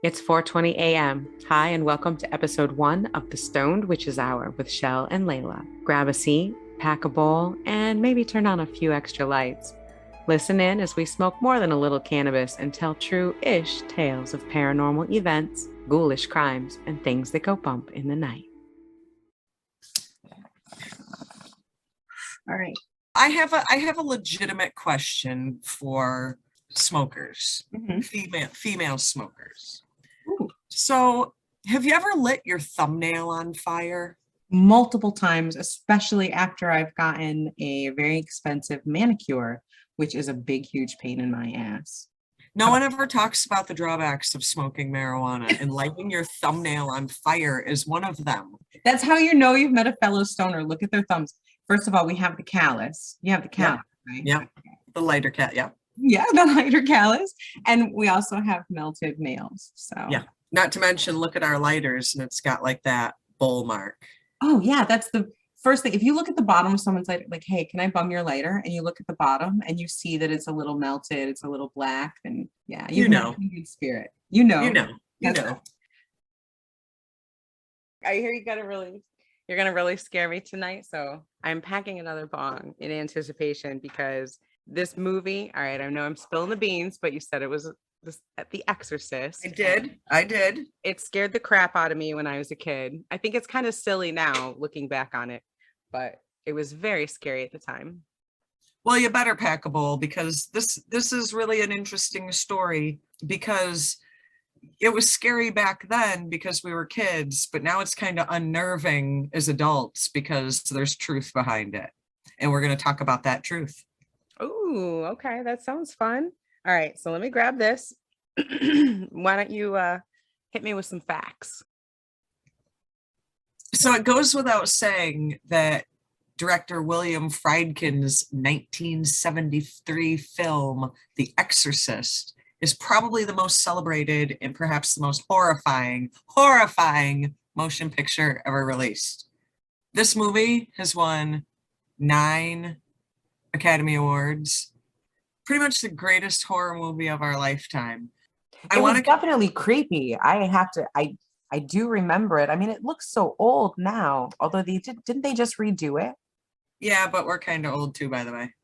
It's 4:20 a.m. Hi, and welcome to episode 1 of The Stoned Witches Hour with Shell and Layla. Grab a seat, pack a bowl, and maybe turn on a few extra lights. Listen in as we smoke more than a little cannabis and tell true-ish tales of paranormal events, ghoulish crimes, and things that go bump in the night. All right. I have a legitimate question for smokers, female smokers. Ooh. So, have you ever lit your thumbnail on fire? Multiple times, especially after I've gotten a very expensive manicure, which is a big, huge pain in my ass. No one ever talks about the drawbacks of smoking marijuana, and lighting your thumbnail on fire is one of them. That's how you know you've met a fellow stoner. Look at their thumbs. First of all, we have the callus. You have the callus, right? Yeah, the lighter cat, yeah. Yeah, the lighter callus. And we also have melted nails. So yeah. Not to mention, look at our lighters, and it's got like that bowl mark. Oh yeah, that's the first thing. If you look at the bottom of someone's lighter, like, hey, can I bum your lighter? And you look at the bottom and you see that it's a little melted, it's a little black, and yeah, you know, good spirit. You know. I hear you're gonna really scare me tonight. So I'm packing another bong in anticipation because this movie, all right, I know I'm spilling the beans, but you said it was The Exorcist. I did. It scared the crap out of me when I was a kid. I think it's kind of silly now looking back on it, but it was very scary at the time. Well, you better pack a bowl, because this is really an interesting story, because it was scary back then because we were kids, but now it's kind of unnerving as adults because there's truth behind it. And we're going to talk about that truth. Oh, okay. That sounds fun. All right. So let me grab this. Why don't you hit me with some facts? So it goes without saying that director William Friedkin's 1973 film, The Exorcist, is probably the most celebrated and perhaps the most horrifying motion picture ever released. This movie has won 9 Academy Awards. Pretty much the greatest horror movie of our lifetime. It was definitely creepy. I do remember it. I mean, it looks so old now, although didn't they just redo it? Yeah, but we're kind of old too, by the way.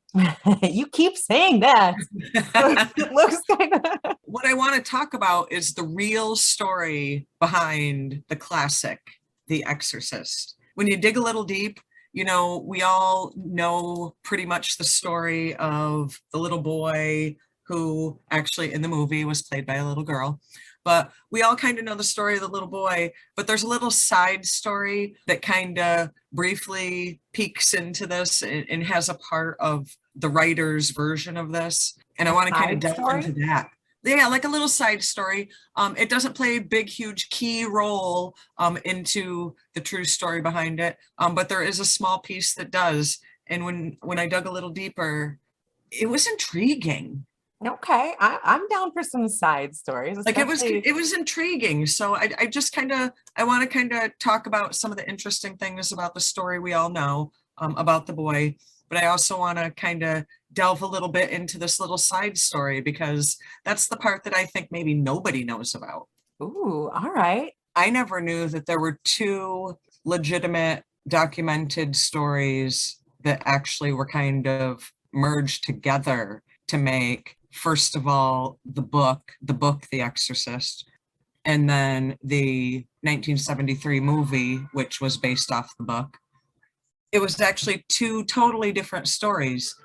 You keep saying that. It looks kind of... What I want to talk about is the real story behind the classic, The Exorcist. When you dig a little deep, you know, we all know pretty much the story of the little boy who actually in the movie was played by a little girl. But we all kind of know the story of the little boy, but there's a little side story that kind of briefly peeks into this and has a part of the writer's version of this. And I want to kind of delve into that. Yeah, like a little side story. It doesn't play a big, huge key role into the true story behind it, but there is a small piece that does. And when I dug a little deeper, it was intriguing. Okay, I'm down for some side stories. Like it was intriguing. So I want to kind of talk about some of the interesting things about the story we all know about the boy, but I also want to kind of delve a little bit into this little side story, because that's the part that I think maybe nobody knows about. Ooh, all right. I never knew that there were 2 legitimate documented stories that actually were kind of merged together to make, first of all, the book, The Exorcist, and then the 1973 movie, which was based off the book. It was actually 2 totally different stories.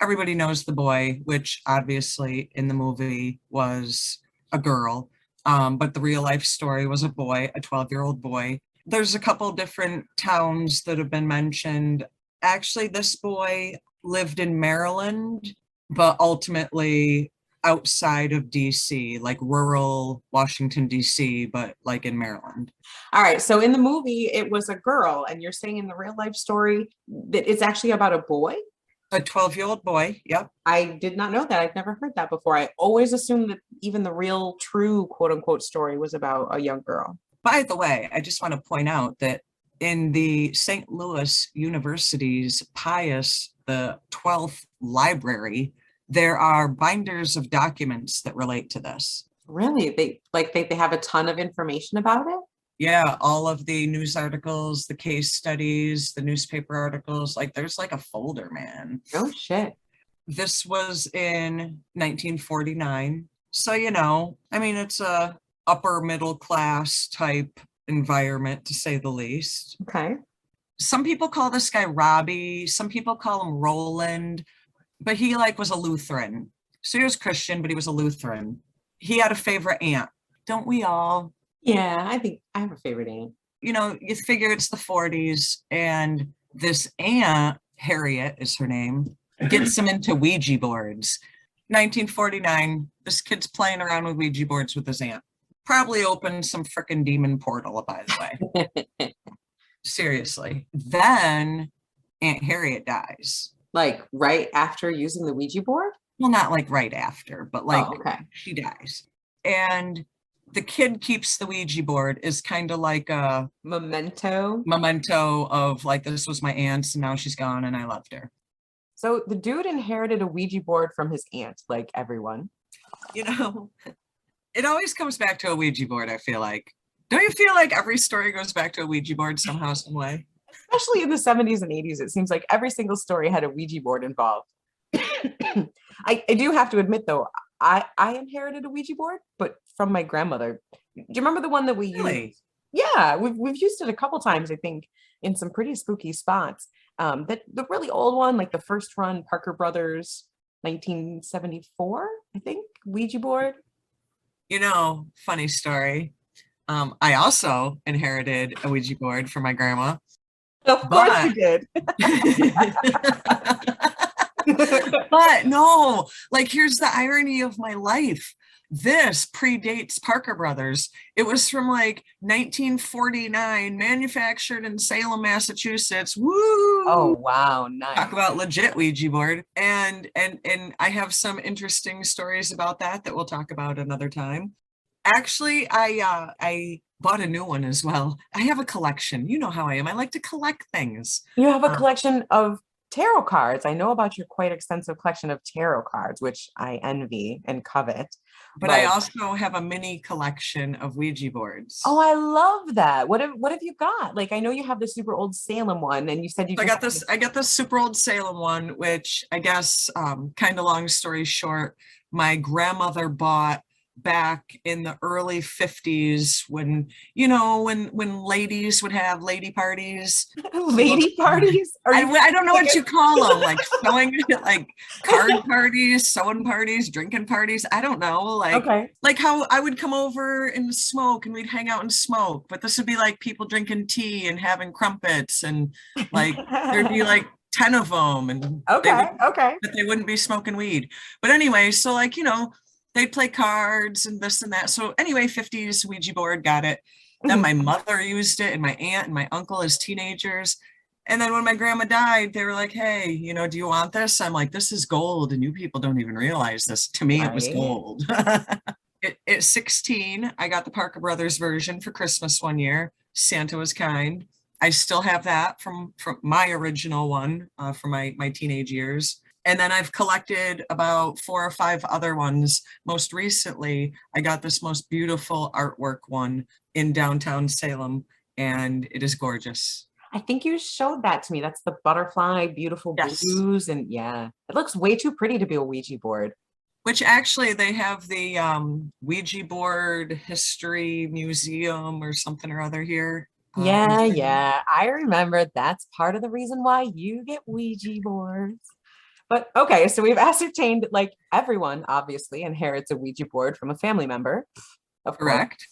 Everybody knows the boy, which obviously in the movie was a girl, but the real life story was a boy, a 12-year-old boy. There's a couple different towns that have been mentioned. Actually, this boy lived in Maryland, but ultimately outside of DC, like rural Washington, DC, but like in Maryland. All right. So in the movie, it was a girl, and you're saying in the real life story that it's actually about a boy? A 12-year-old boy, yep. I did not know that. I've never heard that before. I always assumed that even the real, true, quote unquote, story was about a young girl. By the way, I just want to point out that in the St. Louis University's Pius the 12th library, there are binders of documents that relate to this. Really? They have a ton of information about it? Yeah, all of the news articles, the case studies, the newspaper articles, like there's like a folder, man. Oh shit. This was in 1949. So, you know, I mean, it's a upper middle class type environment, to say the least. Okay. Some people call this guy Robbie, some people call him Roland, but he like was a Lutheran. So he was Christian, but he was a Lutheran. He had a favorite aunt. Don't we all? Yeah, I think I have a favorite aunt. You know, you figure it's the 40s, and this aunt, Harriet is her name, gets him into Ouija boards. 1949, this kid's playing around with Ouija boards with his aunt. Probably opened some frickin' demon portal, by the way. Seriously. Then Aunt Harriet dies. Like right after using the Ouija board? Well, not like right after, but like okay. she dies. And the kid keeps the Ouija board is kind of like a memento of like, this was my aunt's and now she's gone and I loved her. So the dude inherited a Ouija board from his aunt, like everyone. You know, it always comes back to a Ouija board, I feel like. Don't you feel like every story goes back to a Ouija board somehow, some way? Especially in the 70s and 80s, it seems like every single story had a Ouija board involved. I do have to admit, though, I inherited a Ouija board, but from my grandmother. Do you remember the one that we used? Yeah, we've used it a couple times, I think, in some pretty spooky spots. The really old one, like the first run, Parker Brothers, 1974, I think, Ouija board. You know, funny story. I also inherited a Ouija board from my grandma. Of course you did. But no, like here's the irony of my life. This predates Parker Brothers. It was from like 1949, manufactured in Salem, Massachusetts. Woo! Oh wow, nice. Talk about legit Ouija board. And I have some interesting stories about that we'll talk about another time. Actually, I bought a new one as well. I have a collection. You know how I am. I like to collect things. You have a collection of tarot cards. I know about your quite extensive collection of tarot cards, which I envy and covet. But I also have a mini collection of Ouija boards. Oh, I love that. What have you got? Like, I know you have the super old Salem one, and you said you. I got this super old Salem one, which I guess, kind of long story short, my grandmother bought back in the early 50s when, you know, when ladies would have lady parties. Lady parties? I don't know what you call them, like sewing, like card parties, sewing parties, drinking parties. I don't know, like, okay. Like how I would come over and smoke and we'd hang out and smoke, but this would be like people drinking tea and having crumpets and like there'd be like 10 of them and okay. But they wouldn't be smoking weed. But anyway, so like, you know, they'd play cards and this and that. So anyway, 50s Ouija board, got it. Then my mother used it and my aunt and my uncle as teenagers. And then when my grandma died, they were like, hey, you know, do you want this? I'm like, this is gold. And you people don't even realize this. To me, It was gold. At 16, I got the Parker Brothers version for Christmas one year. Santa was kind. I still have that from my original one from my teenage years. And then I've collected about 4 or 5 other ones. Most recently, I got this most beautiful artwork one in downtown Salem, and it is gorgeous. I think you showed that to me. That's the butterfly, beautiful blues, and yeah, it looks way too pretty to be a Ouija board. Which actually they have the Ouija board history museum or something or other here. Yeah, I remember. That's part of the reason why you get Ouija boards. But okay, so we've ascertained like everyone obviously inherits a Ouija board from a family member. Of Correct.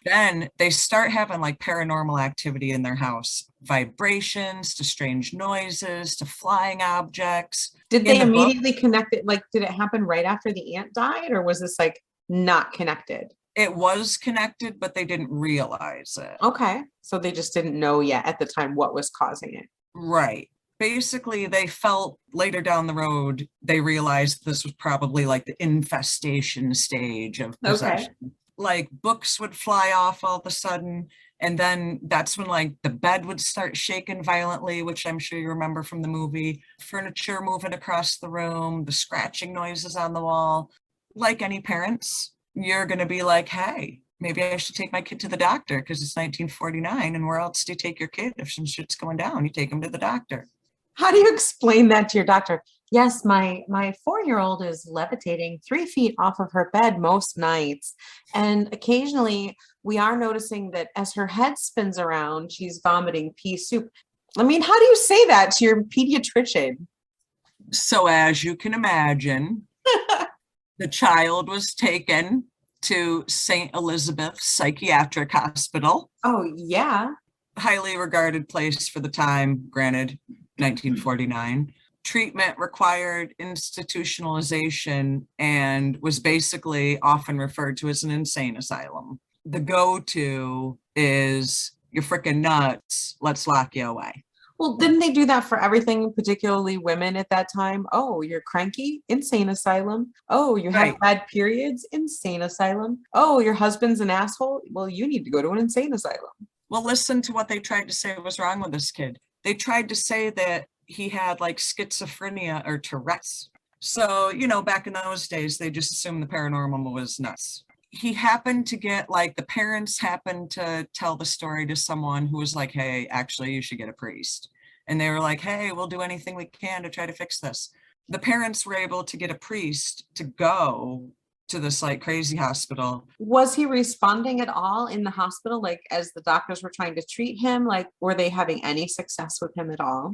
Then they start having like paranormal activity in their house, vibrations to strange noises to flying objects. Did they immediately connect it? Like, did it happen right after the aunt died, or was this like not connected? It was connected, but they didn't realize it. Okay. So they just didn't know yet at the time what was causing it. Right. Basically, they felt later down the road, they realized this was probably like the infestation stage of possession. Okay. Like books would fly off all of a sudden. And then that's when like the bed would start shaking violently, which I'm sure you remember from the movie. Furniture moving across the room, the scratching noises on the wall. like any parents, you're going to be like, hey, maybe I should take my kid to the doctor because it's 1949. And where else do you take your kid if some shit's going down? You take him to the doctor. How do you explain that to your doctor? Yes, my 4-year-old is levitating 3 feet off of her bed most nights. And occasionally we are noticing that as her head spins around, she's vomiting pea soup. I mean, how do you say that to your pediatrician? So as you can imagine, the child was taken to St. Elizabeth's Psychiatric Hospital. Oh, yeah. Highly regarded place for the time, granted, 1949. Treatment required institutionalization and was basically often referred to as an insane asylum. The go-to is, you're freaking nuts, let's lock you away. Well, didn't they do that for everything, particularly women at that time? Oh, you're cranky? Insane asylum. Oh, you have Right. bad periods? Insane asylum. Oh, your husband's an asshole? Well, you need to go to an insane asylum. Well, listen to what they tried to say was wrong with this kid. They tried to say that he had like schizophrenia or Tourette's. So, back in those days, they just assumed the paranormal was nuts. He happened to get the parents happened to tell the story to someone who was like, hey, actually, you should get a priest. And they were like, hey, we'll do anything we can to try to fix this. The parents were able to get a priest to go to this crazy hospital. Was he responding at all in the hospital? As the doctors were trying to treat him, were they having any success with him at all?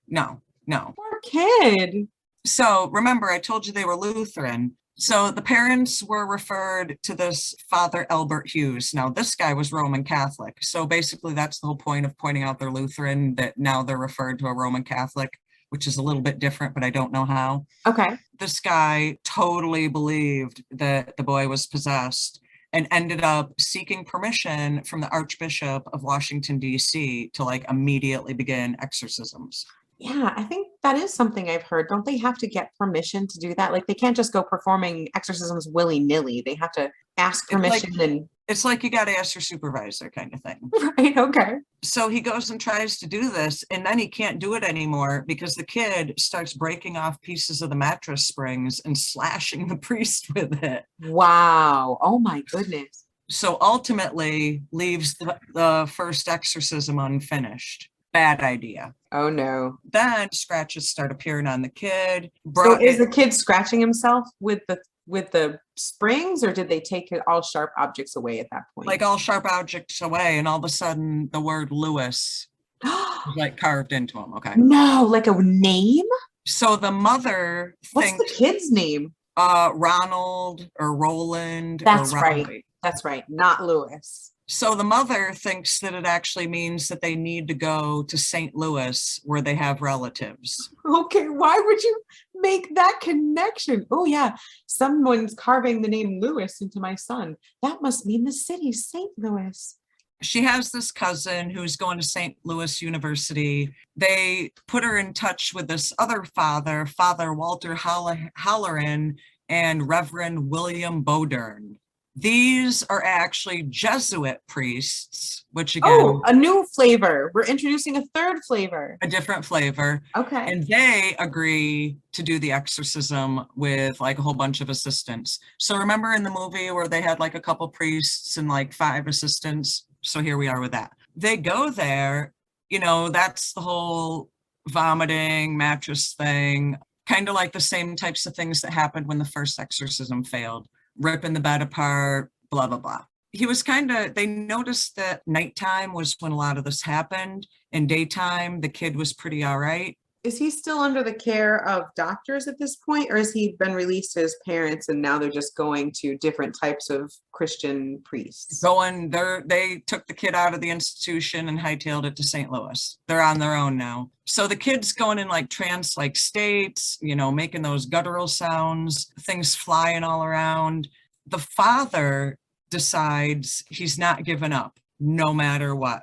No. Poor kid. So remember, I told you they were Lutheran. So the parents were referred to this Father Albert Hughes. Now, this guy was Roman Catholic. So basically, that's the whole point of pointing out they're Lutheran, that now they're referred to a Roman Catholic, which is a little bit different, but I don't know how. Okay. This guy totally believed that the boy was possessed and ended up seeking permission from the Archbishop of Washington, D.C. to immediately begin exorcisms. Yeah, I think that is something I've heard. Don't they have to get permission to do that? They can't just go performing exorcisms willy-nilly. They have to ask permission It's like you got to ask your supervisor kind of thing. Right, okay. So he goes and tries to do this, and then he can't do it anymore because the kid starts breaking off pieces of the mattress springs and slashing the priest with it. Wow. Oh my goodness. So ultimately leaves the first exorcism unfinished. Bad idea. Oh no. Then scratches start appearing on the kid. So is the kid scratching himself with the springs, or did they take all sharp objects away at that point? All sharp objects away, and all of a sudden the word Lewis is carved into him. Okay. No, a name? So the mother What's the kid's name? Ronald or Roland. That's or right. That's right. Not Lewis. So the mother thinks that it actually means that they need to go to St. Louis where they have relatives. Okay, why would you make that connection? Oh yeah, someone's carving the name Lewis into my son. That must mean the city's St. Louis. She has this cousin who's going to St. Louis University. They put her in touch with this other father, Father Walter Halloran, and Reverend William Bodern. These are actually Jesuit priests, which again... Oh, a new flavor. We're introducing a third flavor. A different flavor. Okay. And they agree to do the exorcism with a whole bunch of assistants. So remember in the movie where they had a couple priests and 5 assistants? So here we are with that. They go there, that's the whole vomiting, mattress thing, kind of the same types of things that happened when the first exorcism failed. Ripping the bed apart, blah, blah, blah. He was they noticed that nighttime was when a lot of this happened. In daytime, the kid was pretty all right. Is he still under the care of doctors at this point, or has he been released to his parents and now they're just going to different types of Christian priests? They took the kid out of the institution and hightailed it to St. Louis. They're on their own now. So the kid's going in trance-like states, making those guttural sounds, things flying all around. The father decides he's not giving up, no matter what.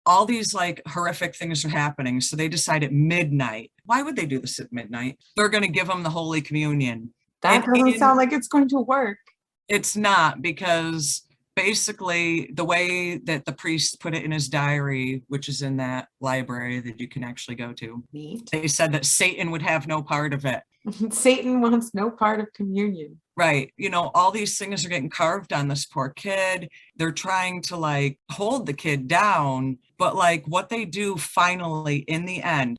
All these horrific things are happening. So they decide at midnight. Why would they do this at midnight? They're going to give him the Holy Communion. That doesn't sound like it's going to work. It's not, because basically the way that the priest put it in his diary, which is in that library that you can actually go to, Neat. they said that Satan would have no part of it. Satan wants no part of communion. Right. You know, all these things are getting carved on this poor kid. They're trying to like hold the kid down, but like what they do finally in the end.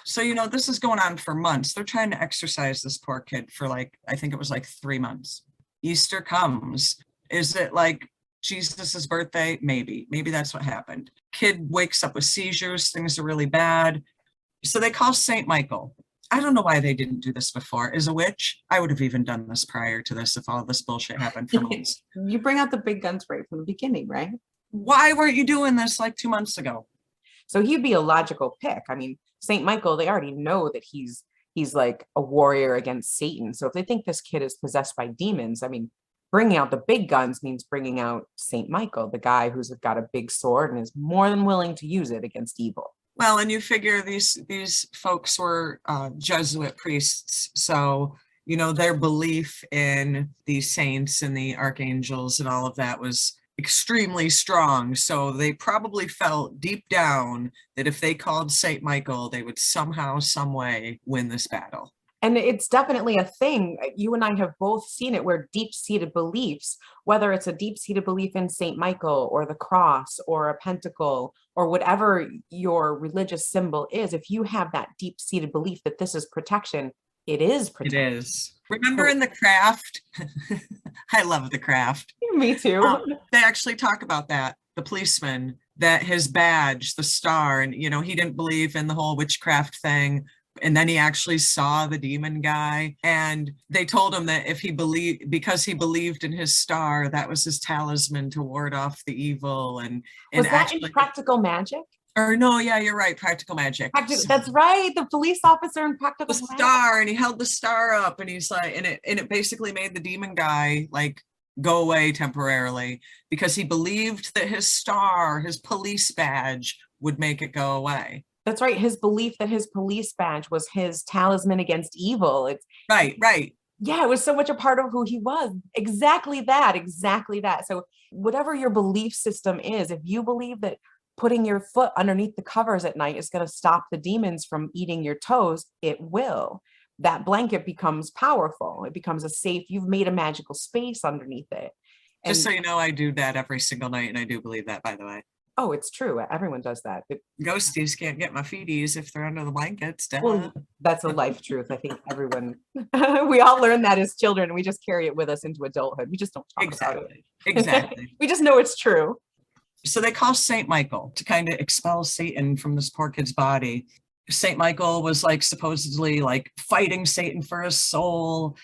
So, you know, this is going on for months. They're trying to exorcise this poor kid for like, I think it was like 3 months. Easter comes. Is it like Jesus's birthday? Maybe. Maybe that's what happened. Kid wakes up with seizures. Things are really bad. So they call Saint Michael. I don't know why they didn't do this before. As a witch, I would have even done this prior to this if all this bullshit happened for months. You bring out the big guns right from the beginning, right? Why weren't you doing this like 2 months ago? So he'd be a logical pick. I mean, Saint Michael, they already know that he's like a warrior against Satan. So if they think this kid is possessed by demons, I mean, bringing out the big guns means bringing out Saint Michael, the guy who's got a big sword and is more than willing to use it against evil. Well, and you figure these folks were Jesuit priests, so you know their belief in the saints and the archangels and all of that was extremely strong. So they probably felt deep down that if they called Saint Michael, they would somehow, some way win this battle. And it's definitely a thing. You and I have both seen it where deep-seated beliefs, whether it's a deep-seated belief in Saint Michael or the cross or a pentacle or whatever your religious symbol is, if you have that deep-seated belief that this is protection, it is protection. It is. Remember in The Craft? I love The Craft. Me too. They actually talk about that. The policeman, that his badge, the star, and you know, he didn't believe in the whole witchcraft thing. And then he actually saw the demon guy, and they told him that if he believed, because he believed in his star, that was his talisman to ward off the evil. And Was that actually, in Practical Magic? or no, yeah, you're right, Practical Magic. That's right, the police officer in Practical The Magic. star, and he held the star up, and he's like, and it basically made the demon guy like go away temporarily because he believed that his star, his police badge, would make it go away. That's right. His belief that his police badge was his talisman against evil. It's Right. yeah, it was so much a part of who he was. Exactly that. So whatever your belief system is, if you believe that putting your foot underneath the covers at night is going to stop the demons from eating your toes, it will. That blanket becomes powerful. It becomes a safe, you've made a magical space underneath it. And, Just so you know, I do that every single night, and I do believe that, by the way. oh, it's true. Everyone does that. Ghosties can't get my feeties if they're under the blankets. Duh. Well, that's a life truth. I think everyone, we all learn that as children. We just carry it with us into adulthood. We just don't talk about it. Exactly. We just know it's true. So they call Saint Michael to kind of expel Satan from this poor kid's body. Saint Michael was like supposedly like fighting Satan for his soul.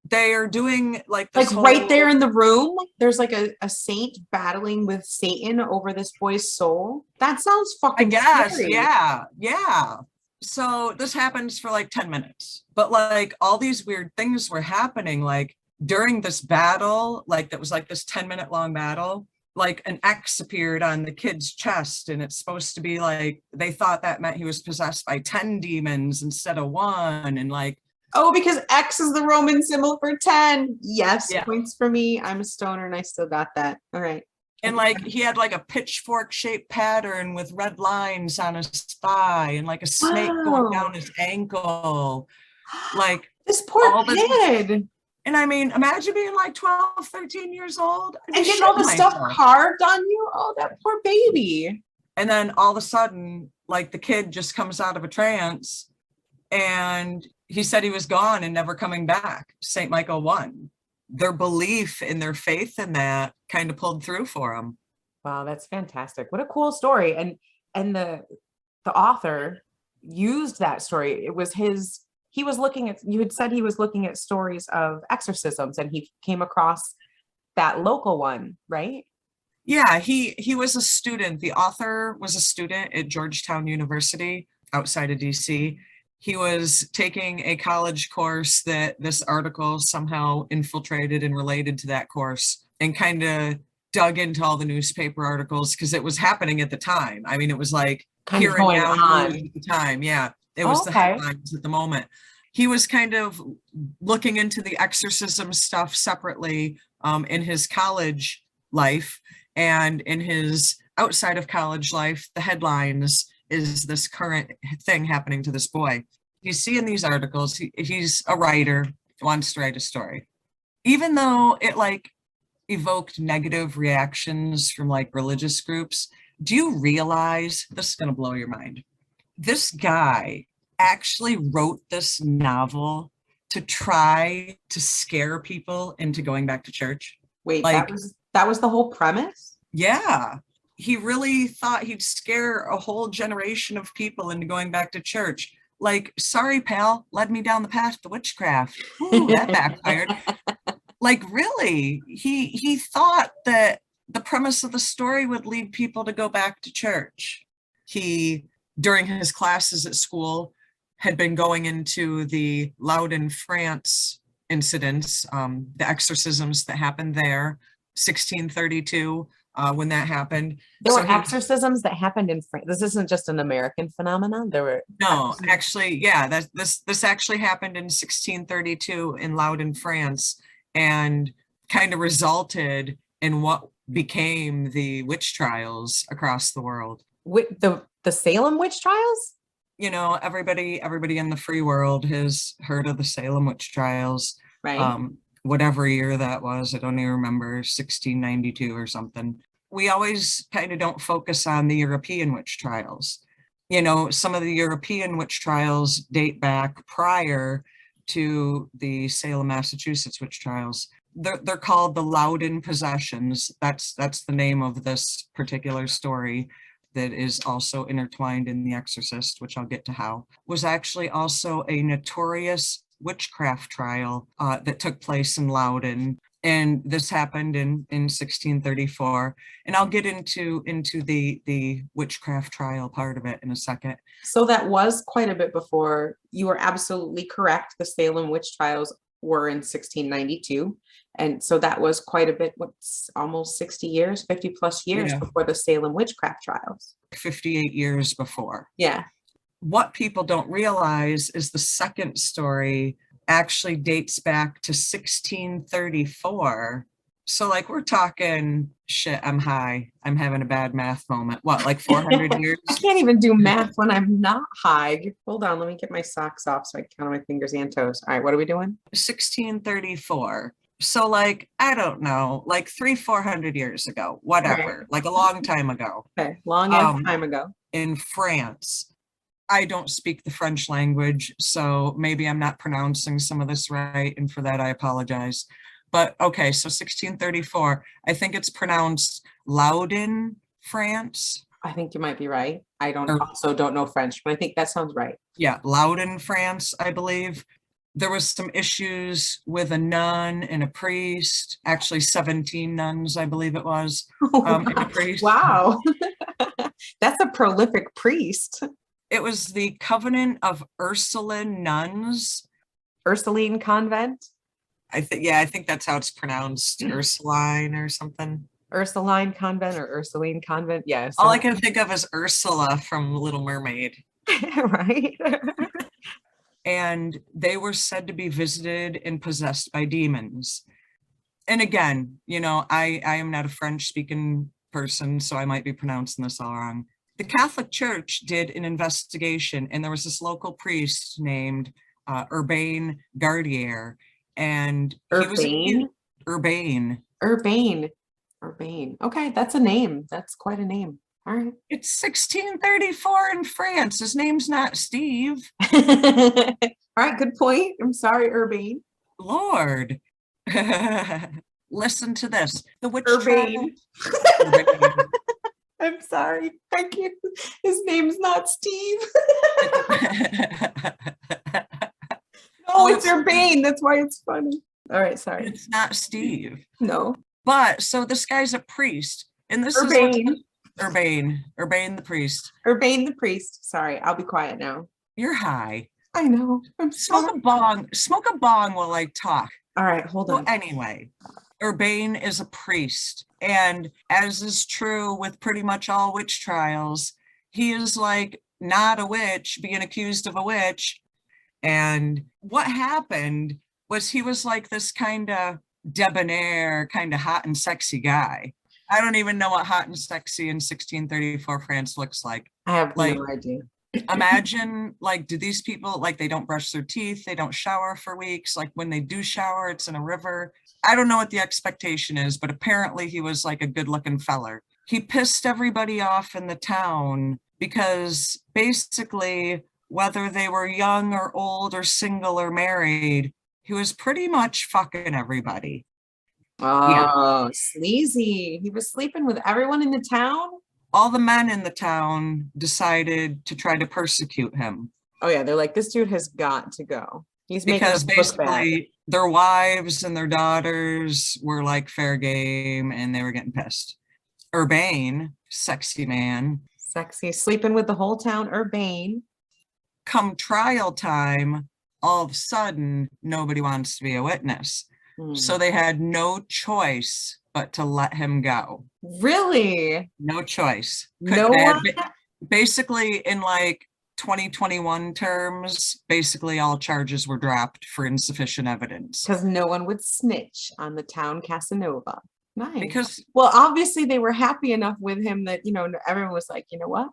They are doing like this Like right there in the room, there's like a saint battling with Satan over this boy's soul. That sounds I fucking guess, scary. yeah. So this happens for like 10 minutes, but like all these weird things were happening like during this battle, like that was like this 10-minute long battle. Like an X appeared on the kid's chest, and it's supposed to be like they thought that meant he was possessed by 10 demons instead of 1, and like, Oh, because X is the Roman symbol for 10. Yes, Yeah. points for me. I'm a stoner and I still got that. All right. and like he had like a pitchfork shaped pattern with red lines on his thigh and like a snake going Wow. down his ankle. Like, This poor all this- kid. and I mean, imagine being like 12, 13 years old I'd be And getting all the shitting stuff myself. carved on you. Oh, that poor baby. And then all of a sudden, like the kid just comes out of a trance, and he said he was gone and never coming back. Saint Michael won. Their belief in their faith in that kind of pulled through for him. Wow, that's fantastic. What a cool story. And the author used that story. It was his, he was looking at, you had said he was looking at stories of exorcisms and he came across that local one, right? Yeah, he was a student. The author was a student at Georgetown University outside of DC. He was taking a college course that this article somehow infiltrated and related to that course, and kind of dug into all the newspaper articles because it was happening at the time. I mean, it was like Kind of hearing going out on. news at the time. Yeah, it was the Okay. headlines at the moment. He was kind of looking into the exorcism stuff separately in his college life, and in his outside of college life, the headlines is this current thing happening to this boy. you see in these articles, he's a writer, wants to write a story. Even though it like evoked negative reactions from like religious groups, do you realize, this is going to blow your mind, this guy actually wrote this novel to try to scare people into going back to church? Wait, Like, that was the whole premise? yeah, he really thought he'd scare a whole generation of people into going back to church. Like, sorry, pal, led me down the path to witchcraft. Ooh, that backfired. Like, really, he thought that the premise of the story would lead people to go back to church. He, during his classes at school, had been going into the Loudun, France incidents, the exorcisms that happened there, 1632, when that happened. There So were he- exorcisms that happened in France. This isn't just an American phenomenon. There were No, exorcisms- actually, yeah, this actually happened in 1632 in Loudun, France, and kind of resulted in what became the witch trials across the world. the Salem witch trials. You know, everybody in the free world has heard of the Salem witch trials. Right. Whatever year that was, I don't even remember, 1692 or something. We always kind of don't focus on the European witch trials. You know, some of the European witch trials date back prior to the Salem, Massachusetts witch trials. They're called the Loudun possessions. That's the name of this particular story that is also intertwined in The Exorcist, which I'll get to how, was actually also a notorious witchcraft trial that took place in Loudun. And this happened in 1634. And I'll get into the witchcraft trial part of it in a second. So that was quite a bit before. You were absolutely correct. The Salem witch trials were in 1692. And so that was quite a bit, what's almost 60 years, 50 plus years Yeah. before the Salem witchcraft trials. 58 years before. Yeah. What people don't realize is the second story actually dates back to 1634. So like we're talking, shit, I'm high. I'm having a bad math moment. What, like 400 years? I can't even do math when I'm not high. Hold on, let me get my socks off so I can count my fingers and toes. All right, what are we doing? 1634. So like, I don't know, like 300-400 years ago, whatever, like a long time ago Okay, long ass time ago. in France. I don't speak the French language, so maybe I'm not pronouncing some of this right, and for that I apologize. But okay, so 1634, I think it's pronounced Loudun, France. I think you might be right. I don't Or- also don't know French, but I think that sounds right. Yeah, Loudun, France, I believe. There was some issues with a nun and a priest, actually 17 nuns, I believe it was. And a priest. Wow. That's a prolific priest. It was the Covenant of Ursuline Nuns. Ursuline convent. I think that's how it's pronounced, Ursuline or something. Ursuline convent or Ursuline convent. Yes. All I can think of is Ursula from Little Mermaid. Right. And they were said to be visited and possessed by demons. And again, you know, I am not a French speaking person, so I might be pronouncing this all wrong. The Catholic Church did an investigation, and there was this local priest named Urbain Gardier, and he was Urbain. Urbain. Urbane. Urbane. Okay, that's a name. That's quite a name. All right. It's 1634 in France. His name's not Steve. All right, good point. I'm sorry, Urbane. Lord. Listen to this. The witch Urbane. trial. I'm sorry. Thank you. His name's not Steve. Oh, it's Urbane. That's why it's funny. All right, sorry. It's not Steve. No. But so this guy's a priest. And this Urbane. is Urbane the priest. Urbane the priest. Sorry, I'll be quiet now. You're high. I know. I'm Smoke sorry. a bong. Smoke a bong while I talk. All right, hold Well, on. anyway, Urbane is a priest. And as is true with pretty much all witch trials, he is like not a witch, being accused of a witch. And what happened was he was like this kind of debonair, kind of hot and sexy guy. I don't even know what hot and sexy in 1634 France looks like. I have like- no idea. Imagine, like, do these people, like, they don't brush their teeth, they don't shower for weeks, like when they do shower, it's in a river. I don't know what the expectation is, but apparently he was like a good looking feller. He pissed everybody off in the town because basically, whether they were young or old or single or married, he was pretty much fucking everybody. Yeah. Oh, sleazy. He was sleeping with everyone in the town? All the men in the town decided to try to persecute him Oh yeah, they're like, this dude has got to go. He's making because us look bad. basically their wives and their daughters were like fair game and they were getting pissed. Urbane, sexy man, Sexy, sleeping with the whole town, urbane. come trial time, all of a sudden, nobody wants to be a witness. So they had no choice but to let him go. Really? No choice. No They had one? basically, in like 2021 terms, basically all charges were dropped for insufficient evidence. Because no one would snitch on the town Casanova. Nice. Because Well, obviously they were happy enough with him that, everyone was like, you know what?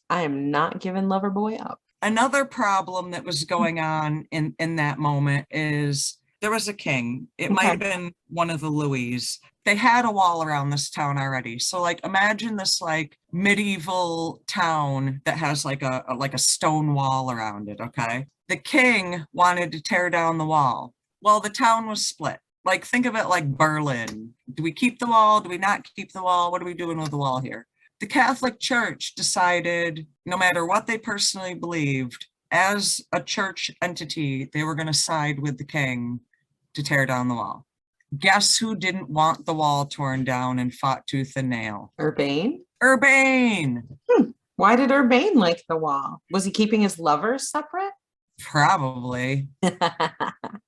I am not giving Loverboy up. another problem that was going on in that moment is there was a king. It might have been one of the Louis. They had a wall around this town already. So like imagine this like medieval town that has like a stone wall around it, okay? The king wanted to tear down the wall. Well, the town was split. Like think of it like Berlin. Do we keep the wall? Do we not keep the wall? What are we doing with the wall here? The Catholic Church decided, no matter what they personally believed, as a church entity, they were going to side with the king to tear down the wall. Guess who didn't want the wall torn down and fought tooth and nail? Urbane? Urbane! Why did Urbane like the wall? Was he keeping his lovers separate? Probably.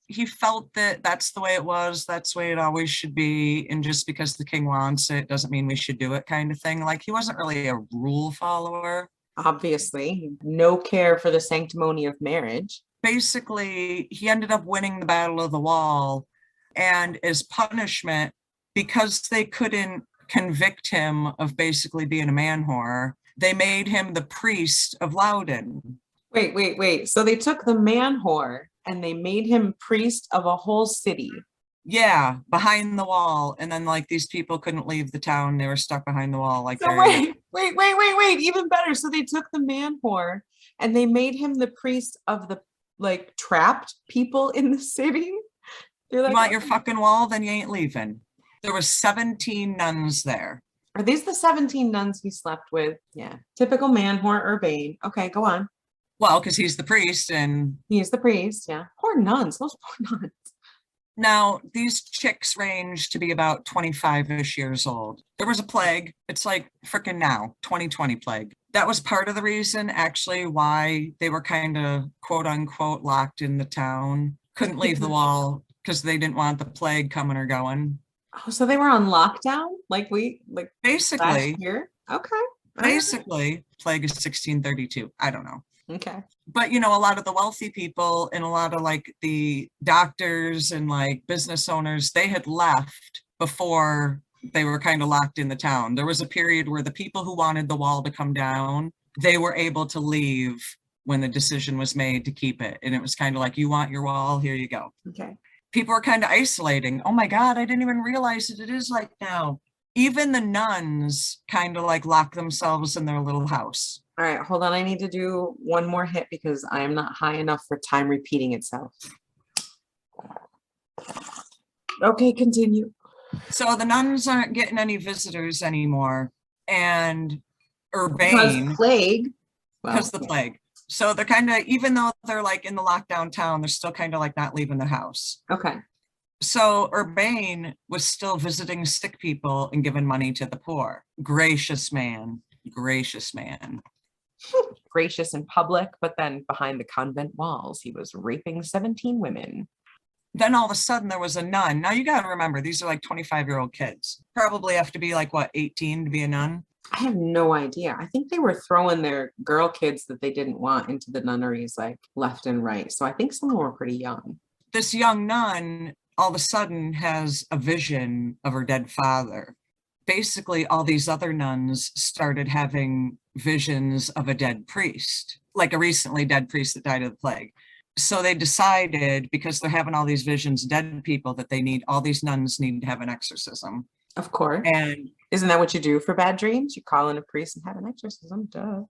He felt that that's the way it was, that's the way it always should be, and just because the king wants it doesn't mean we should do it kind of thing. Like he wasn't really a rule follower. Obviously, no care for the sanctimony of marriage. Basically, he ended up winning the Battle of the Wall, and as punishment, because they couldn't convict him of basically being a man whore, they made him the priest of Loudon. Wait. So they took the man whore and they made him priest of a whole city. Yeah, behind the wall. And then like these people couldn't leave the town. They were stuck behind the wall. Like So wait, even better. So they took the man whore and they made him the priest of the like trapped people in the city. They're like, you want your fucking wall, then you ain't leaving. There was 17 nuns there. Are these the 17 nuns he slept with? Yeah. Typical man whore Urbane. Okay, go on. Well, because he's the priest and He's the priest, yeah. Poor nuns, those poor nuns. now these chicks range to be about 25-ish years old. There was a plague. It's like freaking now, 2020 plague. That was part of the reason actually why they were kind of quote unquote locked in the town. Couldn't leave the wall because they didn't want the plague coming or going. Oh, so they were on lockdown? Like Basically, last year? Okay. basically, plague is 1632. I don't know. Okay. But, you know, a lot of the wealthy people and a lot of like the doctors and like business owners, they had left before they were kind of locked in the town. There was a period where the people who wanted the wall to come down, they were able to leave when the decision was made to keep it. And it was kind of like, you want your wall, here you go. Okay. People were kind of isolating. Oh my God, I didn't even realize that it is like now. Even the nuns kind of like lock themselves in their little house. All right, hold on. I need to do one more hit because I am not high enough for time repeating itself. Okay, continue. So the nuns aren't getting any visitors anymore. And Urbane, Because plague. because the plague. So they're kind of, even though they're like in the lockdown town, they're still kind of like not leaving the house. Okay. So Urbane was still visiting sick people and giving money to the poor. Gracious man, gracious man. Gracious in public, but then behind the convent walls, he was raping 17 women. Then all of a sudden there was a nun. Now you got to remember, these are like 25-year-old kids. Probably have to be like, what, 18 to be a nun? I have no idea. I think they were throwing their girl kids that they didn't want into the nunneries like left and right. So I think some of them were pretty young. This young nun all of a sudden has a vision of her dead father. Basically, all these other nuns started having visions of a dead priest. like a recently dead priest that died of the plague. So they decided, because they're having all these visions, dead people, that all these nuns need to have an exorcism. Of course. And isn't that what you do for bad dreams? You call in a priest and have an exorcism. Duh.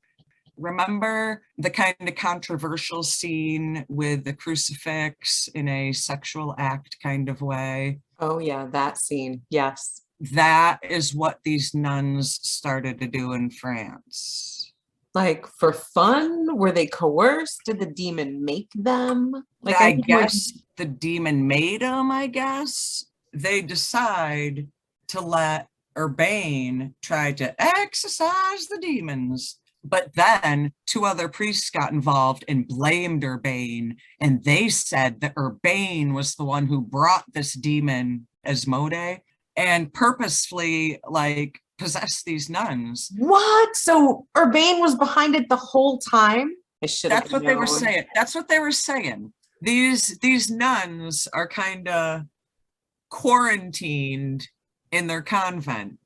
remember the kind of controversial scene with the crucifix in a sexual act kind of way? Oh yeah, that scene. Yes. That is what these nuns started to do in France. Like for fun? Were they coerced? Did the demon make them? Like I guess the demon made them, I guess. They decide to let Urbain try to exorcise the demons. But then 2 other priests got involved and blamed Urbain. And they said that Urbain was the one who brought this demon, Asmodee, and purposefully like possessed these nuns. What? So Urbain was behind it the whole time? That's what they were saying. That's what they were saying. These nuns are kind of quarantined in their convent.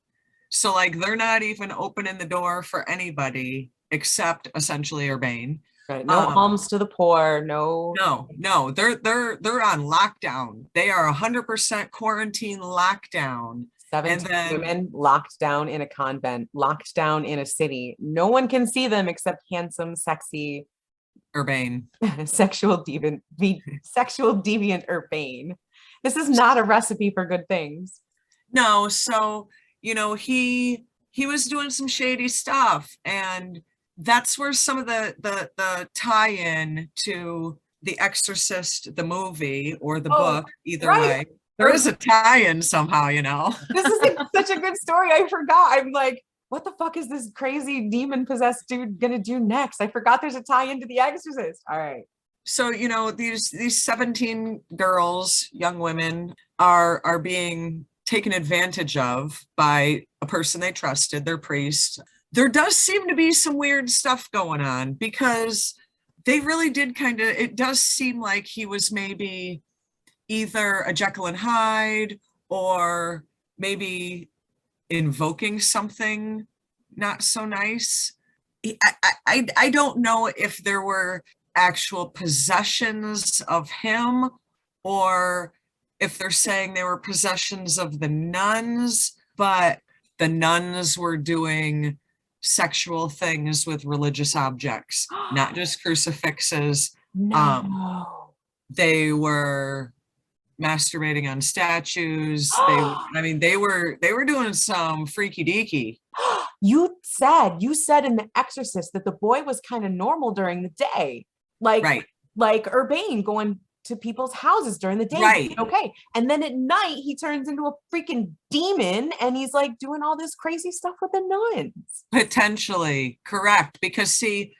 So like they're not even opening the door for anybody except essentially Urbain. Right. No alms to the poor. No. They're on lockdown. They are 100% quarantine lockdown. 17 women locked down in a convent, locked down in a city. No one can see them except handsome, sexy Urbain. sexual deviant Urbain. This is not a recipe for good things. No, so he was doing some shady stuff, and that's where some of the tie-in to The Exorcist, the movie, or the book, either way. There is a tie-in somehow, This is such a good story. I forgot. I'm like, what the fuck is this crazy demon-possessed dude gonna do next? I forgot there's a tie-in to The Exorcist. All right. So, these 17 girls, young women, are being taken advantage of by a person they trusted, their priest. There does seem to be some weird stuff going on, because they really did it does seem like he was maybe either a Jekyll and Hyde, or maybe invoking something not so nice. I don't know if there were actual possessions of him, or if they're saying they were possessions of the nuns, but the nuns were doing sexual things with religious objects, not just crucifixes. No. They were masturbating on statues. They were doing some freaky deaky. You said in The Exorcist that the boy was kind of normal during the day, like Urbain going to people's houses during the day. Right. Okay. And then at night he turns into a freaking demon, and he's like doing all this crazy stuff with the nuns. Potentially correct, because see,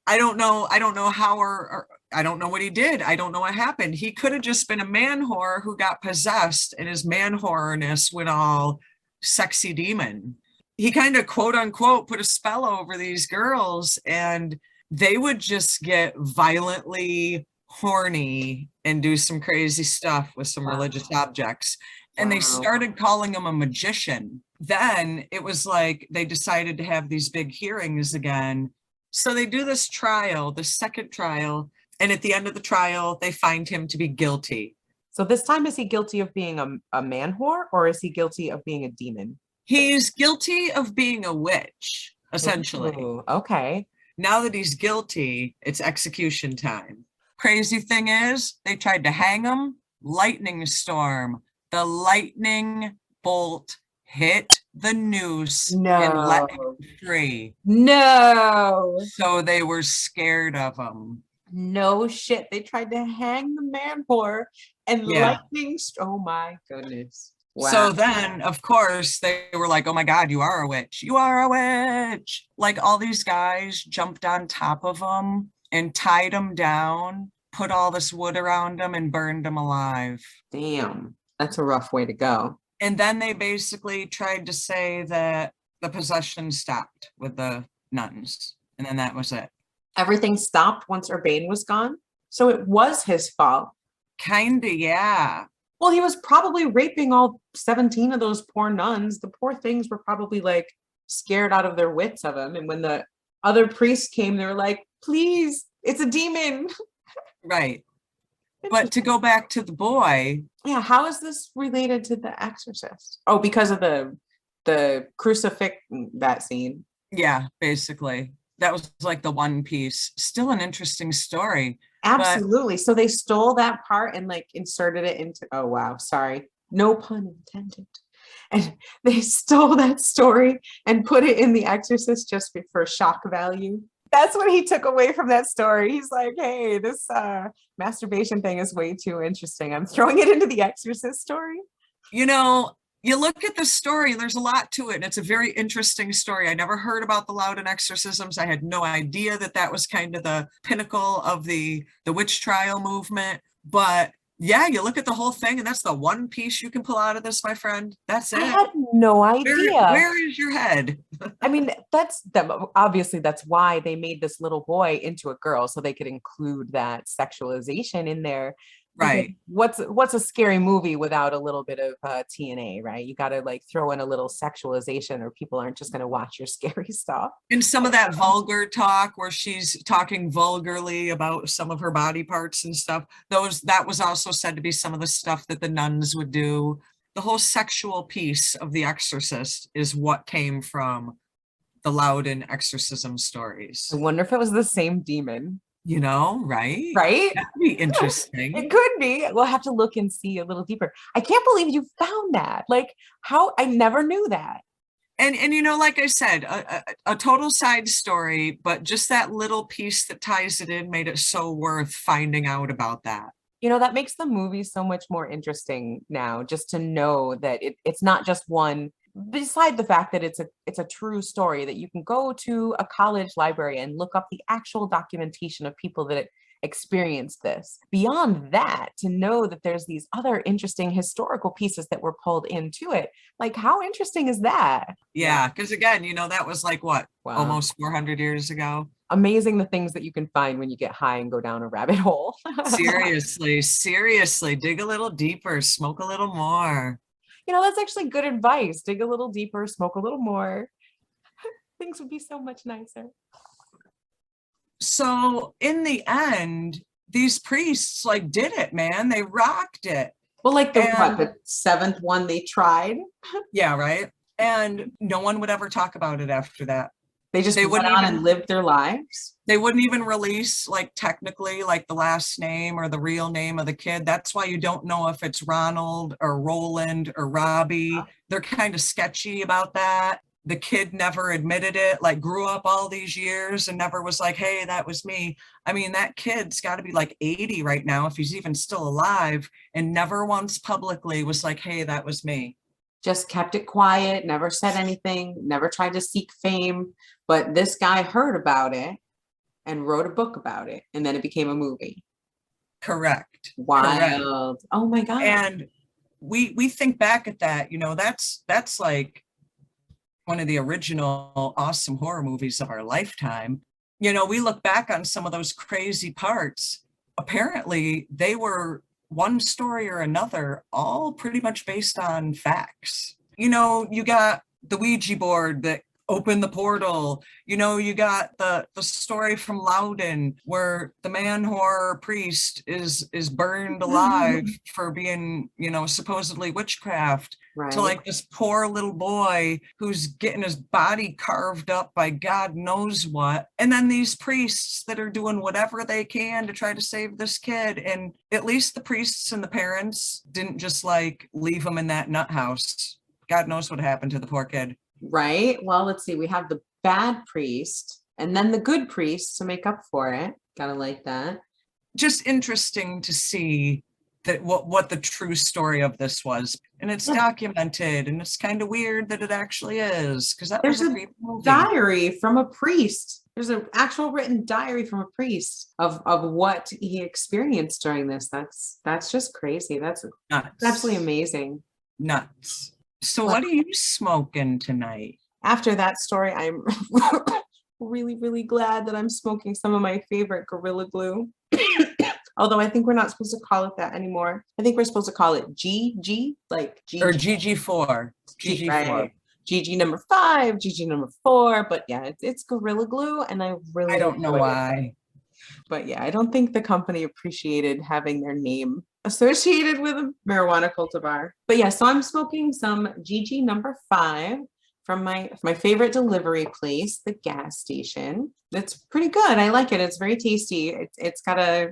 I don't know how, or I don't know what he did. I don't know what happened. He could have just been a man whore who got possessed, and his man whoreness went all sexy demon. He kind of quote unquote put a spell over these girls, and they would just get violently horny and do some crazy stuff with some religious objects. And they started calling him a magician. Then it was like they decided to have these big hearings again. So they do this trial, the second trial, and at the end of the trial, they find him to be guilty. So this time, is he guilty of being a man whore, or is he guilty of being a demon? He's guilty of being a witch, essentially. Ooh, okay. Now that he's guilty, it's execution time. Crazy thing is, they tried to hang him. Lightning storm. The lightning bolt hit the noose and let him free. No. So they were scared of him. No shit. They tried to hang the man whore, and lightning. Oh my goodness. Wow. So then, of course, they were like, oh my God, you are a witch. You are a witch. Like all these guys jumped on top of him and tied him down, put all this wood around him, and burned him alive. Damn. That's a rough way to go. And then they basically tried to say that the possession stopped with the nuns. And then that was it. Everything stopped once Urbain was gone? So it was his fault. Kinda, yeah. Well, he was probably raping all 17 of those poor nuns. The poor things were probably like scared out of their wits of him. And when the other priests came, they were like, Please, it's a demon. Right. But to go back to the boy. Yeah, how is this related to The Exorcist? Oh, because of the crucifix, that scene. Yeah, basically. That was like the one piece. Still an interesting story. Absolutely. So they stole that part and like inserted it into, oh wow, sorry. No pun intended. And they stole that story and put it in The Exorcist just for shock value. That's what he took away from that story. He's like, hey, this masturbation thing is way too interesting. I'm throwing it into The Exorcist story. You know, you look at the story, there's a lot to it, and it's a very interesting story. I never heard about the Loudon exorcisms. I had no idea that that was kind of the pinnacle of the witch trial movement. But yeah, you look at the whole thing, and that's the one piece you can pull out of this, my friend. That's it. I had no idea. Where is your head? I mean, obviously that's why they made this little boy into a girl, so they could include that sexualization in there. Right. What's a scary movie without a little bit of TNA, right? You got to like throw in a little sexualization, or people aren't just going to watch your scary stuff. And some of that vulgar talk where she's talking vulgarly about some of her body parts and stuff, that was also said to be some of the stuff that the nuns would do. The whole sexual piece of The Exorcist is what came from the Loudon exorcism stories. I wonder if it was the same demon. You know, right? Right? That'd be interesting. It could be. We'll have to look and see a little deeper. I can't believe you found that. Like, how? I never knew that. And you know, like I said, a total side story, but just that little piece that ties it in made it so worth finding out about that. You know, that makes the movie so much more interesting now, just to know that it's not just one. Beside the fact that it's a true story, that you can go to a college library and look up the actual documentation of people that experienced this. Beyond that, to know that there's these other interesting historical pieces that were pulled into it. Like, how interesting is that? Yeah, because again, you know, that was like what, Wow. Almost 400 years ago. Amazing the things that you can find when you get high and go down a rabbit hole. Seriously, dig a little deeper, smoke a little more. You know, that's actually good advice. Dig a little deeper, smoke a little more. Things would be so much nicer. So in the end, these priests like did it, man. They rocked it. Well, like the seventh one they tried. Yeah, right. And no one would ever talk about it after that. They went on and lived their lives. They wouldn't even release, like, technically, like the last name or the real name of the kid. That's why you don't know if it's Ronald or Roland or Robbie. They're kind of sketchy about that. The kid never admitted it, like grew up all these years and never was like, hey, that was me. I mean, that kid's got to be like 80 right now, if he's even still alive, and never once publicly was like, hey, that was me. Just kept it quiet, never said anything, never tried to seek fame. But this guy heard about it and wrote a book about it, and then it became a movie. Correct. Wild. Correct. Oh my God. And we think back at that, you know, that's like one of the original awesome horror movies of our lifetime. You know, we look back on some of those crazy parts. Apparently, they were one story or another, all pretty much based on facts. You know, you got the Ouija board that opened the portal. You know, you got the story from Loudon where the man horror priest is burned alive for being, you know, supposedly witchcraft. Right. To like this poor little boy who's getting his body carved up by God knows what. And then these priests that are doing whatever they can to try to save this kid. And at least the priests and the parents didn't just like leave him in that nut house. God knows what happened to the poor kid. Right. Well, let's see. We have the bad priest and then the good priest to make up for it. Gotta like that. Just interesting to see that what the true story of this was. And it's documented, and it's kind of weird that it actually is, because that was a creepy movie. Diary from a priest. There's an actual written diary from a priest of what he experienced during this. That's just crazy. That's nuts. Absolutely amazing. Nuts. So what are you smoking tonight? After that story, I'm really, really glad that I'm smoking some of my favorite Gorilla Glue. Although I think we're not supposed to call it that anymore. I think we're supposed to call it GG, like G or GG4. GG4. Right. GG number 5, GG number 4. But yeah, it's Gorilla Glue, and I really I don't know enjoy it. why. But yeah, I don't think the company appreciated having their name associated with a marijuana cultivar. But yeah, so I'm smoking some GG number 5 from my favorite delivery place, the gas station. It's pretty good. I like it. It's very tasty. It's got a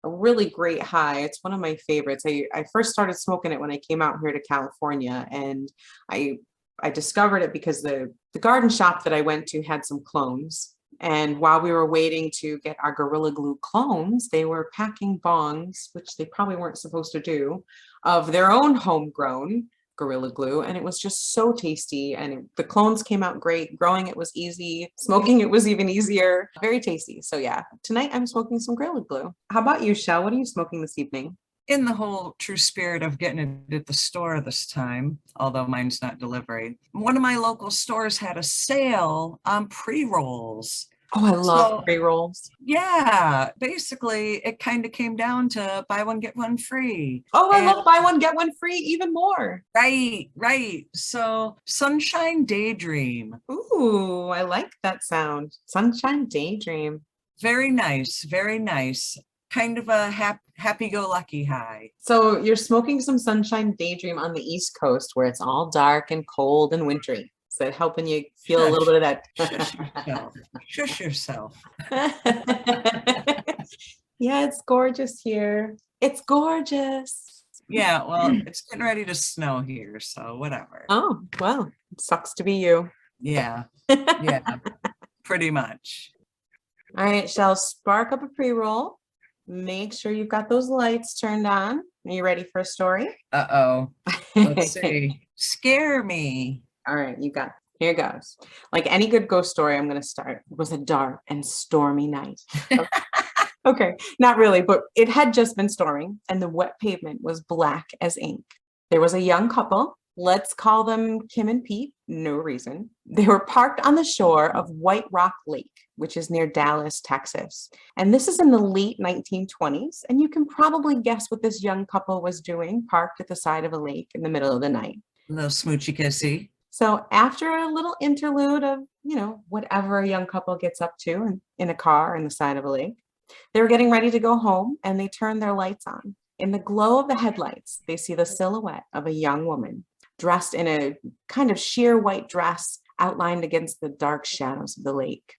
really great high. It's one of my favorites. I first started smoking it when I came out here to California, and I discovered it because the garden shop that I went to had some clones. And while we were waiting to get our Gorilla Glue clones, they were packing bongs, which they probably weren't supposed to do, of their own homegrown Gorilla Glue. And it was just so tasty. And the clones came out great. Growing it was easy. Smoking it was even easier. Very tasty. So yeah, tonight I'm smoking some Gorilla Glue. How about you, Shell? What are you smoking this evening? In the whole true spirit of getting it at the store this time, although mine's not delivery, one of my local stores had a sale on pre-rolls. Oh, I love So, pre-rolls. yeah, basically it kind of came down to buy one, get one free. Oh, I And- love buy one, get one free even more. Right. So Sunshine Daydream. Ooh, I like that sound. Sunshine Daydream. Very nice, very nice. Kind of a happy-go-lucky high. So you're smoking some Sunshine Daydream on the East Coast where it's all dark and cold and wintry. Is that helping you feel a little bit of Shush that? yourself. Shush yourself. Yeah, it's gorgeous here. It's gorgeous. Yeah, well, it's getting ready to snow here, so whatever. Oh, well, it sucks to be you. Yeah, pretty much. All right, Shell, spark up a pre-roll. Make sure you've got those lights turned on. Are you ready for a story? Uh-oh. Let's see. Scare me. All right, you got here it goes. Like any good ghost story, I'm going to start. It was a dark and stormy night. Okay, not really, but it had just been storming and the wet pavement was black as ink. There was a young couple. Let's call them Kim and Pete. No reason. They were parked on the shore of White Rock Lake, which is near Dallas, Texas. And this is in the late 1920s. And you can probably guess what this young couple was doing, parked at the side of a lake in the middle of the night. A little smoochy kissy. So after a little interlude of, whatever a young couple gets up to in a car on the side of a lake, they were getting ready to go home and they turned their lights on. In the glow of the headlights, they see the silhouette of a young woman dressed in a kind of sheer white dress outlined against the dark shadows of the lake.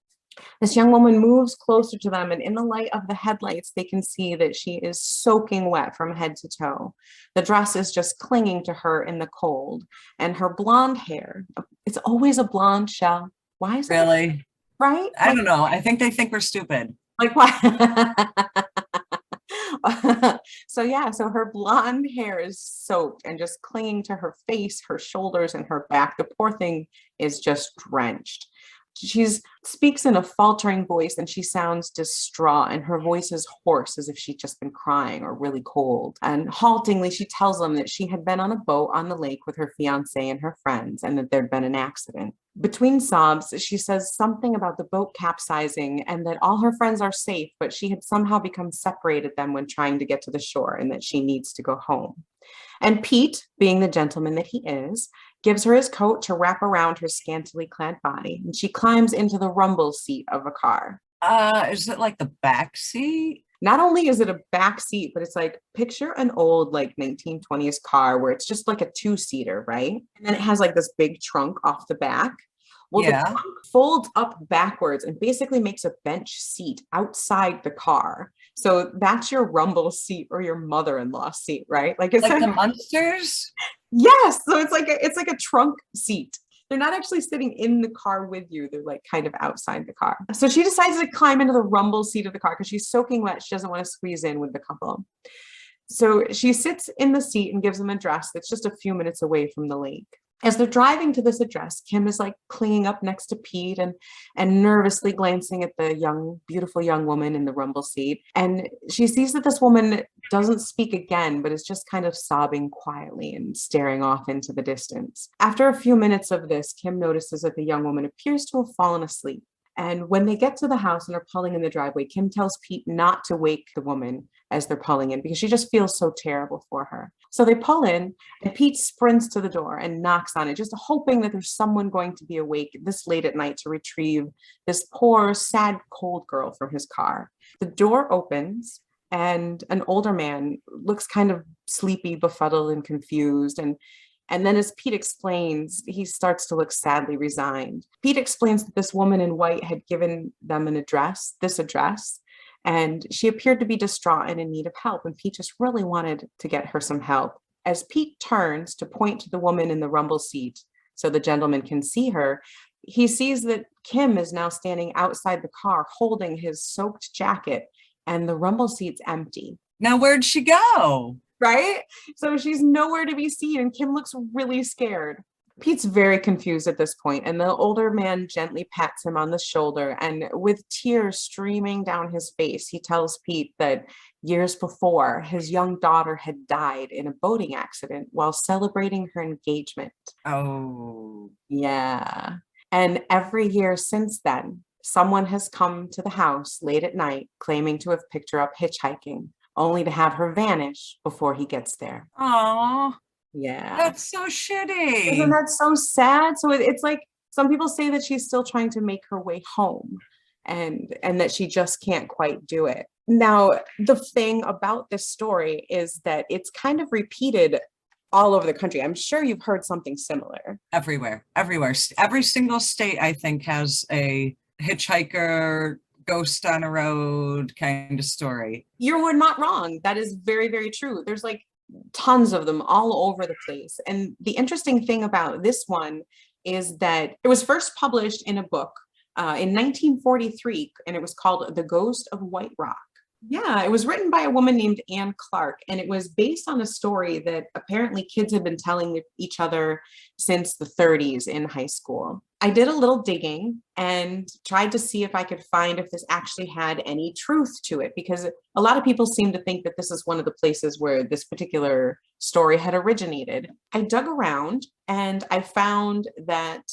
This young woman moves closer to them, and in the light of the headlights, they can see that she is soaking wet from head to toe. The dress is just clinging to her in the cold, and her blonde hair, it's always a blonde, Shell. Why is that? Really? Right? I don't know. I think they think we're stupid. Like what? So her blonde hair is soaked and just clinging to her face, her shoulders, and her back. The poor thing is just drenched. She speaks in a faltering voice and she sounds distraught, and her voice is hoarse as if she'd just been crying or really cold. And haltingly, she tells them that she had been on a boat on the lake with her fiance and her friends and that there'd been an accident. Between sobs, she says something about the boat capsizing and that all her friends are safe, but she had somehow become separated them when trying to get to the shore and that she needs to go home. And Pete, being the gentleman that he is, gives her his coat to wrap around her scantily clad body, and she climbs into the rumble seat of a car. Is it like the back seat? Not only is it a back seat, but it's like, picture an old like 1920s car where it's just like a two-seater, right? And then it has like this big trunk off the back. Well, Yeah. the trunk folds up backwards and basically makes a bench seat outside the car. So that's your rumble seat or your mother-in-law seat, right? Like it's Like the Munsters? Yes. So it's like a trunk seat. They're not actually sitting in the car with you. They're like kind of outside the car. So she decides to climb into the rumble seat of the car because she's soaking wet. She doesn't want to squeeze in with the couple. So she sits in the seat and gives them an address that's just a few minutes away from the lake. As they're driving to this address, Kim is like clinging up next to Pete and nervously glancing at the beautiful young woman in the rumble seat. And she sees that this woman doesn't speak again, but is just kind of sobbing quietly and staring off into the distance. After a few minutes of this, Kim notices that the young woman appears to have fallen asleep. And when they get to the house and are pulling in the driveway, Kim tells Pete not to wake the woman as they're pulling in because she just feels so terrible for her. So they pull in and Pete sprints to the door and knocks on it, just hoping that there's someone going to be awake this late at night to retrieve this poor, sad, cold girl from his car. The door opens and an older man looks kind of sleepy, befuddled, and confused. And then as Pete explains, he starts to look sadly resigned. Pete explains that this woman in white had given them this address, and she appeared to be distraught and in need of help. And Pete just really wanted to get her some help. As Pete turns to point to the woman in the rumble seat so the gentleman can see her, he sees that Kim is now standing outside the car holding his soaked jacket, and the rumble seat's empty. Now, where'd she go? Right? So she's nowhere to be seen, and Kim looks really scared. Pete's very confused at this point, and the older man gently pats him on the shoulder, and with tears streaming down his face, he tells Pete that years before, his young daughter had died in a boating accident while celebrating her engagement. Oh. Yeah. And every year since then, someone has come to the house late at night claiming to have picked her up hitchhiking, only to have her vanish before he gets there. Oh, yeah. That's so shitty. Isn't that so sad? So it's like some people say that she's still trying to make her way home and that she just can't quite do it. Now, the thing about this story is that it's kind of repeated all over the country. I'm sure you've heard something similar. Everywhere. Every single state, I think, has a hitchhiker, ghost on a road kind of story. You're not wrong. That is very, very true. There's like tons of them all over the place. And the interesting thing about this one is that it was first published in a book in 1943, and it was called The Ghost of White Rock. Yeah, it was written by a woman named Anne Clark, and it was based on a story that apparently kids had been telling each other since the 30s in high school. I did a little digging and tried to see if I could find if this actually had any truth to it, because a lot of people seem to think that this is one of the places where this particular story had originated. I dug around and I found that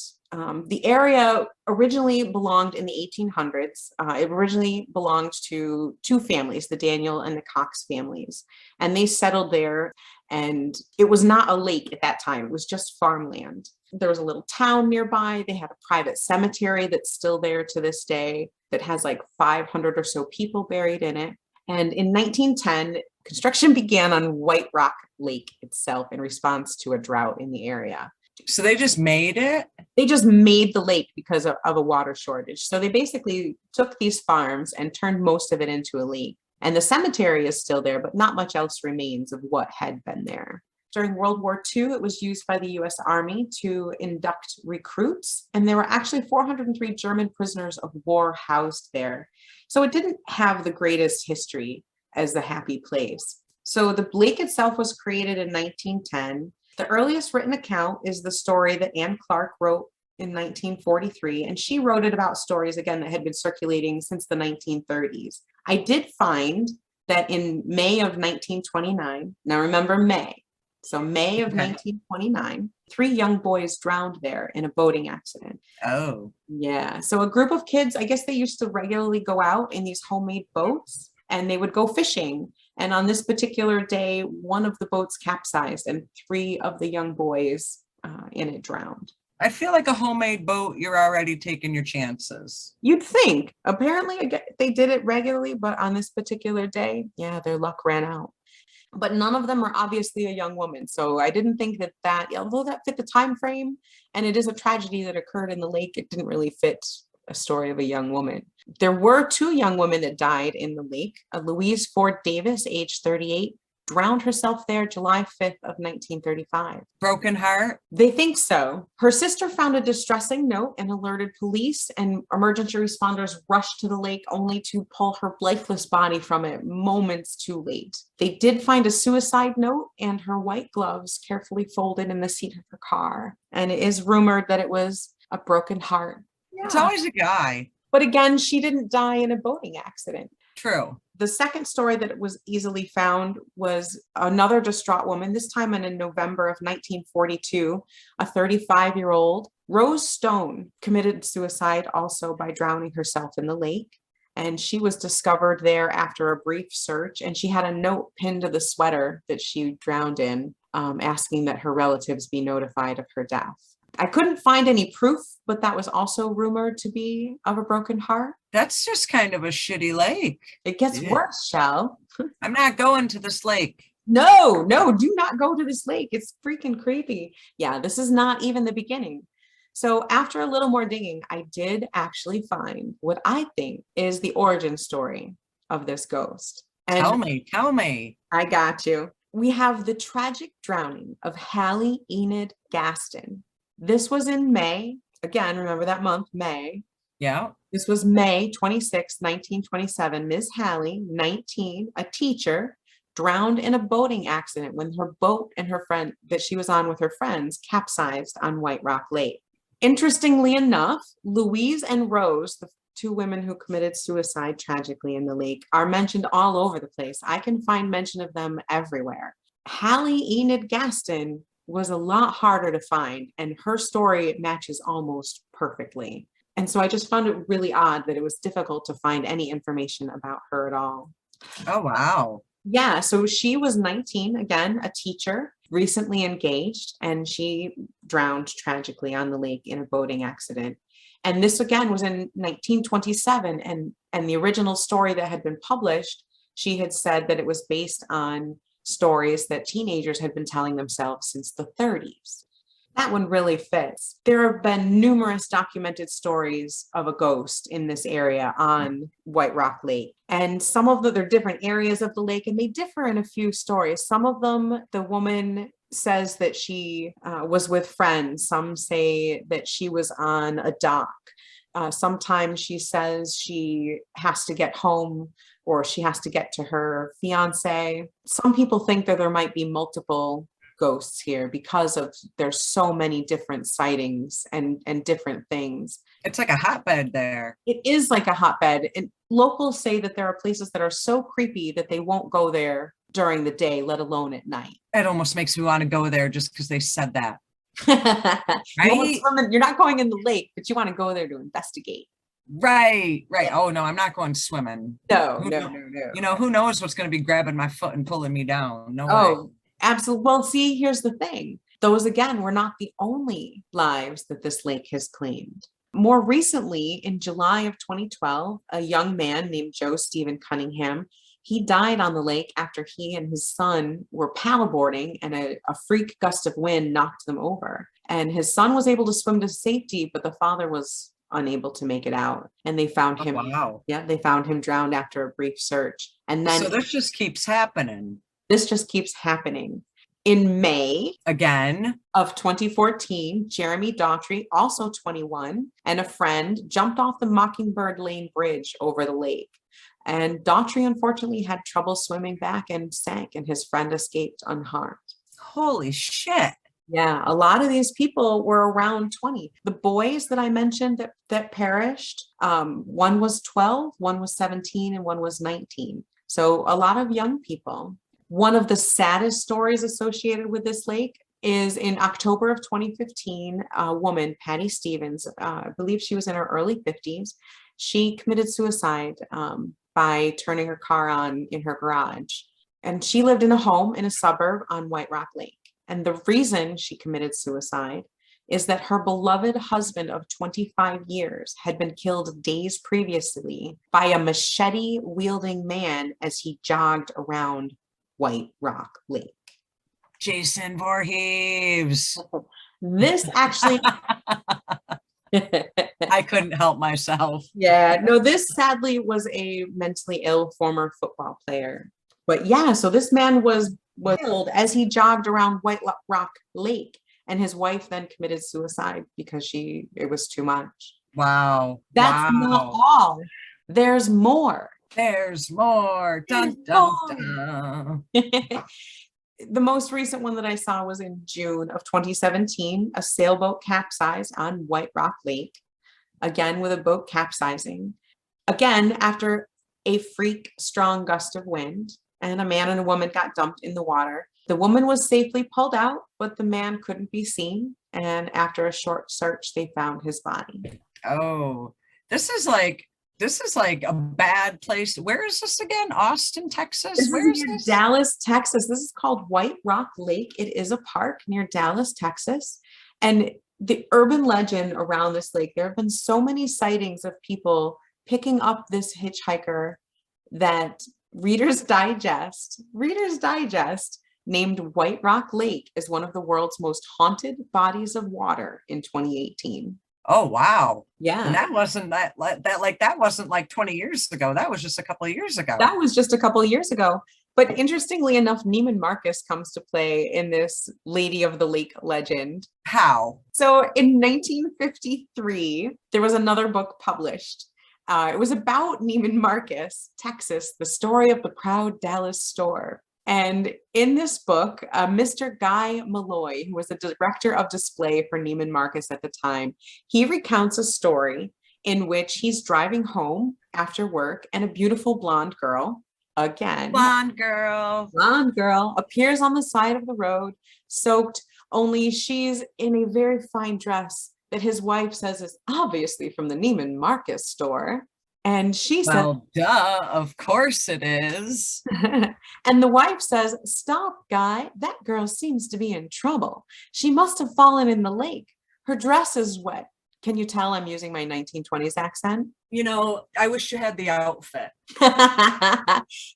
the area originally belonged in the 1800s. It originally belonged to two families, the Daniel and the Cox families, and they settled there. And it was not a lake at that time. It was just farmland. There was a little town nearby. They had a private cemetery that's still there to this day that has like 500 or so people buried in it. And in 1910, construction began on White Rock Lake itself in response to a drought in the area. So they just made it? They just made the lake because of a water shortage. So they basically took these farms and turned most of it into a lake. And the cemetery is still there, but not much else remains of what had been there. During World War II, it was used by the US Army to induct recruits, and there were actually 403 German prisoners of war housed there. So it didn't have the greatest history as the happy place. So the lake itself was created in 1910. The earliest written account is the story that Anne Clark wrote in 1943, and she wrote it about stories, again, that had been circulating since the 1930s. I did find that in May of 1929, now remember May, so May of 1929, 3 young boys drowned there in a boating accident. Oh. Yeah, so a group of kids, I guess they used to regularly go out in these homemade boats, and they would go fishing. And on this particular day, one of the boats capsized and 3 of the young boys in it drowned. I feel like a homemade boat, you're already taking your chances. You'd think. Apparently they did it regularly, but on this particular day, yeah, their luck ran out. But none of them were obviously a young woman. So I didn't think that, although that fit the time frame, and it is a tragedy that occurred in the lake, it didn't really fit a story of a young woman. There were 2 young women that died in the lake. Louise Ford Davis, age 38, drowned herself there July 5th of 1935. Broken heart? They think so. Her sister found a distressing note and alerted police, and emergency responders rushed to the lake only to pull her lifeless body from it moments too late. They did find a suicide note and her white gloves carefully folded in the seat of her car. And it is rumored that it was a broken heart. It's always a guy. But again, she didn't die in a boating accident. True. The second story that was easily found was another distraught woman, this time in November of 1942, a 35-year-old Rose Stone committed suicide also by drowning herself in the lake. And she was discovered there after a brief search. And she had a note pinned to the sweater that she drowned in, asking that her relatives be notified of her death. I couldn't find any proof, but that was also rumored to be of a broken heart. That's just kind of a shitty lake. It gets worse, Shell. I'm not going to this lake. No, do not go to this lake. It's freaking creepy. Yeah, this is not even the beginning. So after a little more digging, I did actually find what I think is the origin story of this ghost. And Tell me. I got you. We have the tragic drowning of Halle, Enid, Gaston. This was in May. Again, remember that month, May. Yeah. This was May 26, 1927. Ms. Halle, 19, a teacher, drowned in a boating accident when her boat and her friend that she was on with her friends capsized on White Rock Lake. Interestingly enough, Louise and Rose, the two women who committed suicide tragically in the lake, are mentioned all over the place. I can find mention of them everywhere. Halle Enid Gaston was a lot harder to find, and her story matches almost perfectly. And so I just found it really odd that it was difficult to find any information about her at all. Oh, wow. Yeah, so she was 19, again, a teacher, recently engaged, and she drowned tragically on the lake in a boating accident. And this again was in 1927, and the original story that had been published, she had said that it was based on stories that teenagers had been telling themselves since the 30s. That one really fits. There have been numerous documented stories of a ghost in this area on White Rock Lake. And some of they're different areas of the lake, and they differ in a few stories. Some of them, the woman says that she was with friends. Some say that she was on a dock. Sometimes she says she has to get home or she has to get to her fiance. Some people think that there might be multiple ghosts here because of there's so many different sightings and different things. It's like a hotbed there. It is like a hotbed. And locals say that there are places that are so creepy that they won't go there during the day, let alone at night. It almost makes me want to go there just because they said that. Right? You're not going in the lake, but you want to go there to investigate. Right. Oh no, I'm not going swimming. No. You know, who knows what's going to be grabbing my foot and pulling me down? No way. Absolutely. Well, see, here's the thing. Those, again, were not the only lives that this lake has claimed. More recently, in July of 2012, a young man named Joe Stephen Cunningham, he died on the lake after he and his son were paddleboarding and a freak gust of wind knocked them over. And his son was able to swim to safety, but the father was unable to make it out. And they found him. Wow. Yeah, they found him drowned after a brief search. And then so this just keeps happening. This just keeps happening. In May again of 2014, Jeremy Daughtry, also 21, and a friend jumped off the Mockingbird Lane Bridge over the lake. And Daughtry unfortunately had trouble swimming back and sank, and his friend escaped unharmed. Holy shit. Yeah, a lot of these people were around 20. The boys that I mentioned that perished, one was 12, one was 17, and one was 19. So a lot of young people. One of the saddest stories associated with this lake is in October of 2015, a woman, Patty Stevens, I believe she was in her early 50s. She committed suicide by turning her car on in her garage. And she lived in a home in a suburb on White Rock Lake. And the reason she committed suicide is that her beloved husband of 25 years had been killed days previously by a machete-wielding man as he jogged around White Rock Lake. Jason Voorhees. This actually... I couldn't help myself. Yeah, no, this sadly was a mentally ill former football player. But yeah, so this man was killed as he jogged around White Rock Lake, and his wife then committed suicide because it was too much. Wow. That's not all. There's more. There's more. Dun, dun, dun. The most recent one that I saw was in June of 2017, a sailboat capsized on White Rock Lake, again with a boat capsizing. Again, after a freak strong gust of wind, and a man and a woman got dumped in the water. The woman was safely pulled out, but the man couldn't be seen. And after a short search, they found his body. Oh, this is like a bad place. Where is this again? Austin, Texas? This Where is is near this? Dallas, Texas. This is called White Rock Lake. It is a park near Dallas, Texas. And the urban legend around this lake, there have been so many sightings of people picking up this hitchhiker that Reader's Digest named White Rock Lake as one of the world's most haunted bodies of water in 2018. Oh, wow. Yeah. And that wasn't that wasn't like 20 years ago. That was just a couple of years ago. That was just a couple of years ago. But interestingly enough, Neiman Marcus comes to play in this Lady of the Lake legend. How? So in 1953, there was another book published. It was about Neiman Marcus, Texas, the story of the proud Dallas store. And in this book, Mr. Guy Malloy, who was the director of display for Neiman Marcus at the time, he recounts a story in which he's driving home after work and a beautiful blonde girl, Blonde girl, appears on the side of the road, soaked, only she's in a very fine dress that his wife says is obviously from the Neiman Marcus store. And she said, well, duh, of course it is. and the wife says, "Stop, Guy, that girl seems to be in trouble. She must have fallen in the lake. Her dress is wet." Can you tell I'm using my 1920s accent? You know, I wish you had the outfit.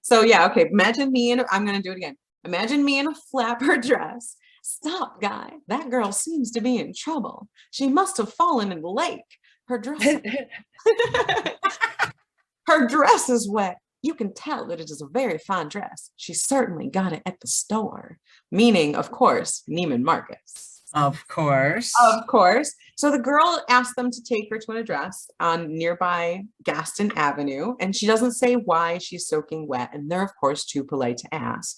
So yeah, okay, imagine me I'm going to do it again. Imagine me in a flapper dress. "Stop, Guy, that girl seems to be in trouble. She must have fallen in the lake. Her dress her dress is wet. You can tell that it is a very fine dress. She certainly got it at the store." Meaning, of course, Neiman Marcus. Of course. Of course. So the girl asked them to take her to an address on nearby Gaston Avenue, and she doesn't say why she's soaking wet, and they're, of course, too polite to ask.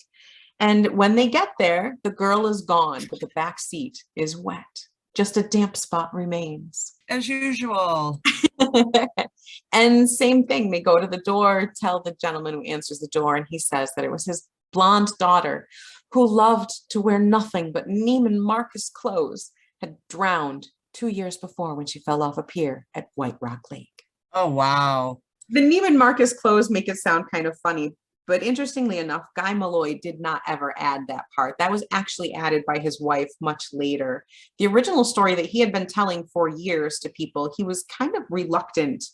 And when they get there, the girl is gone, but the back seat is wet. Just a damp spot remains. As usual. And same thing, they go to the door, tell the gentleman who answers the door, and he says that it was his blonde daughter who loved to wear nothing but Neiman Marcus clothes, had drowned 2 years before when she fell off a pier at White Rock Lake. Oh, wow. The Neiman Marcus clothes make it sound kind of funny, but interestingly enough, Guy Malloy did not ever add that part. That was actually added by his wife much later. The original story that he had been telling for years to people, he was kind of reluctant.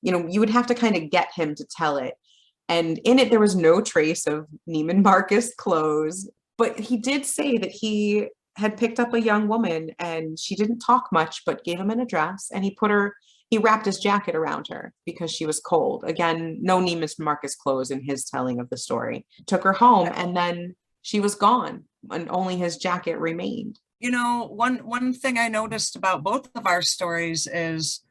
You know, you would have to kind of get him to tell it. And in it, there was no trace of Neiman Marcus clothes, but he did say that he had picked up a young woman and she didn't talk much, but gave him an address, and he wrapped his jacket around her because she was cold. Again, no Neiman Marcus clothes in his telling of the story. Took her home, and then she was gone, and only his jacket remained. You know, one thing I noticed about both of our stories is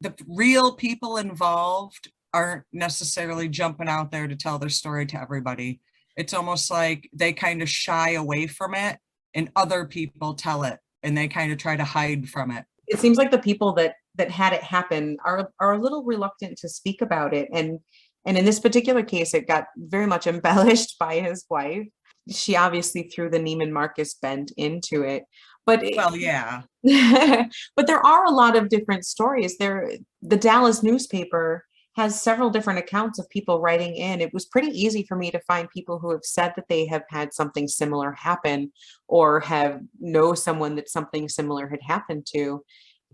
the real people involved aren't necessarily jumping out there to tell their story to everybody. It's almost like they kind of shy away from it, and other people tell it, and they kind of try to hide from it. It seems like the people that had it happen are a little reluctant to speak about it. And in this particular case, it got very much embellished by his wife. She obviously threw the Neiman Marcus bent into it. But well, yeah. But there are a lot of different stories. The Dallas newspaper has several different accounts of people writing in. It was pretty easy for me to find people who have said that they have had something similar happen, or know someone that something similar had happened to.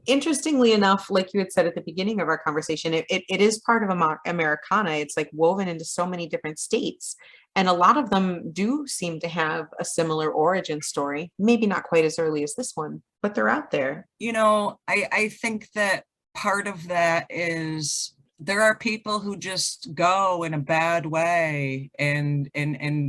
Interestingly enough, like you had said at the beginning of our conversation, it is part of Americana. It's like woven into so many different states. And a lot of them do seem to have a similar origin story, maybe not quite as early as this one, but they're out there. You know, I think that part of that is there are people who just go in a bad way, and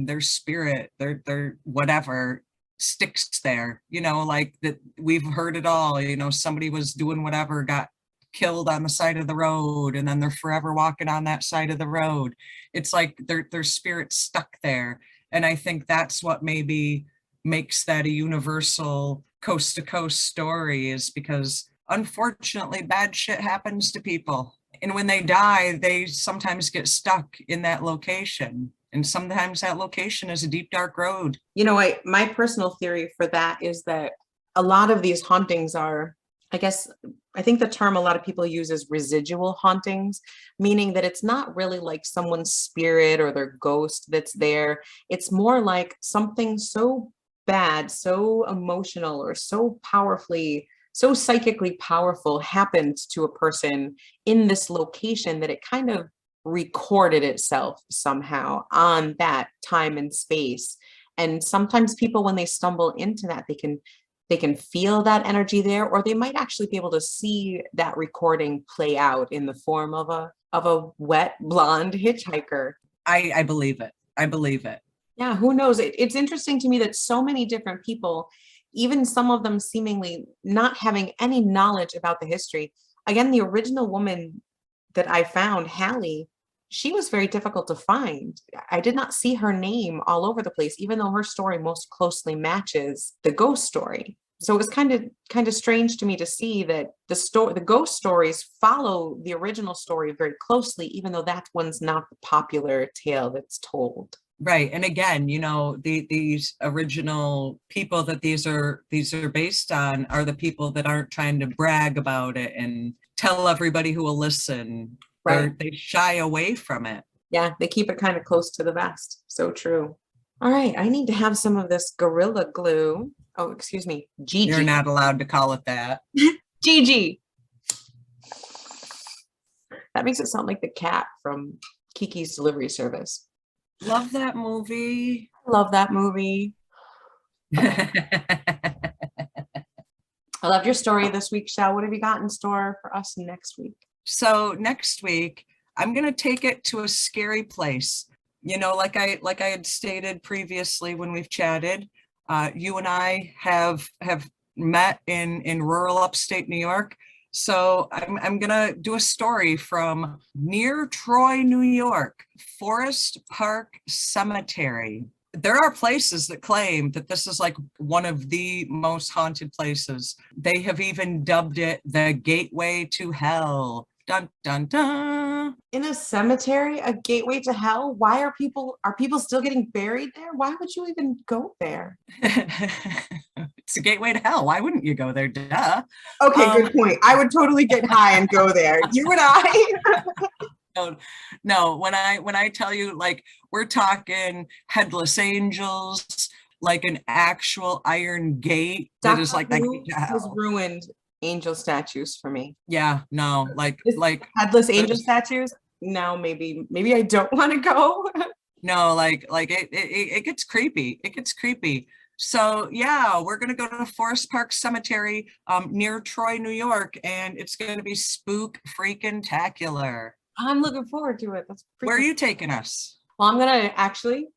their spirit, their whatever sticks there, you know, like that. We've heard it all, you know, somebody was doing whatever, got killed on the side of the road, and then they're forever walking on that side of the road. It's like their spirit stuck there. And I think that's what maybe makes that a universal coast to coast story, is because unfortunately bad shit happens to people. And when they die, they sometimes get stuck in that location. And sometimes that location is a deep, dark road. You know, my personal theory for that is that a lot of these hauntings are, I think the term a lot of people use is residual hauntings, meaning that it's not really like someone's spirit or their ghost that's there. It's more like something so bad, so emotional, or so powerfully, so psychically powerful happened to a person in this location that it kind of recorded itself somehow on that time and space. And sometimes people, when they stumble into that, they can feel that energy there, or they might actually be able to see that recording play out in the form of a wet blonde hitchhiker. I believe it. I believe it. Yeah, who knows? It's interesting to me that so many different people, even some of them seemingly not having any knowledge about the history. Again, the original woman that I found, Halle, she was very difficult to find. I did not see her name all over the place, even though her story most closely matches the ghost story. So it was kind of strange to me to see that the ghost stories follow the original story very closely, even though that one's not the popular tale that's told. Right. And again, you know, these original people that these are based on are the people that aren't trying to brag about it and tell everybody who will listen. Right. They shy away from it. Yeah, they keep it kind of close to the vest. So true. All right, I need to have some of this Gorilla Glue. Oh, excuse me, Gigi. You're not allowed to call it that. Gigi. That makes it sound like the cat from Kiki's Delivery Service. Love that movie. Love that movie. I loved your story this week, Shell. What have you got in store for us next week? So next week, I'm going to take it to a scary place. You know, like I had stated previously when we've chatted, you and I have met in rural upstate New York. So I'm going to do a story from near Troy, New York, Forest Park Cemetery. There are places that claim that this is like one of the most haunted places. They have even dubbed it the gateway to hell. Dun, dun, dun. In a cemetery, a gateway to hell? Why are people still getting buried there? Why would you even go there? It's a gateway to hell. Why wouldn't you go there? Duh. Okay, good point. I would totally get high and go there. You and I. No, when I tell you, like, we're talking headless angels, like an actual iron gate that is like Who has ruined angel statues for me. Yeah, no, like headless angel statues. Now maybe I don't want to go. No, like it gets creepy. It gets creepy. So yeah, we're gonna go to the Forest Park Cemetery near Troy, New York, and it's gonna be spook freaking tacular. I'm looking forward to it. Where are you taking us? Well, I'm gonna actually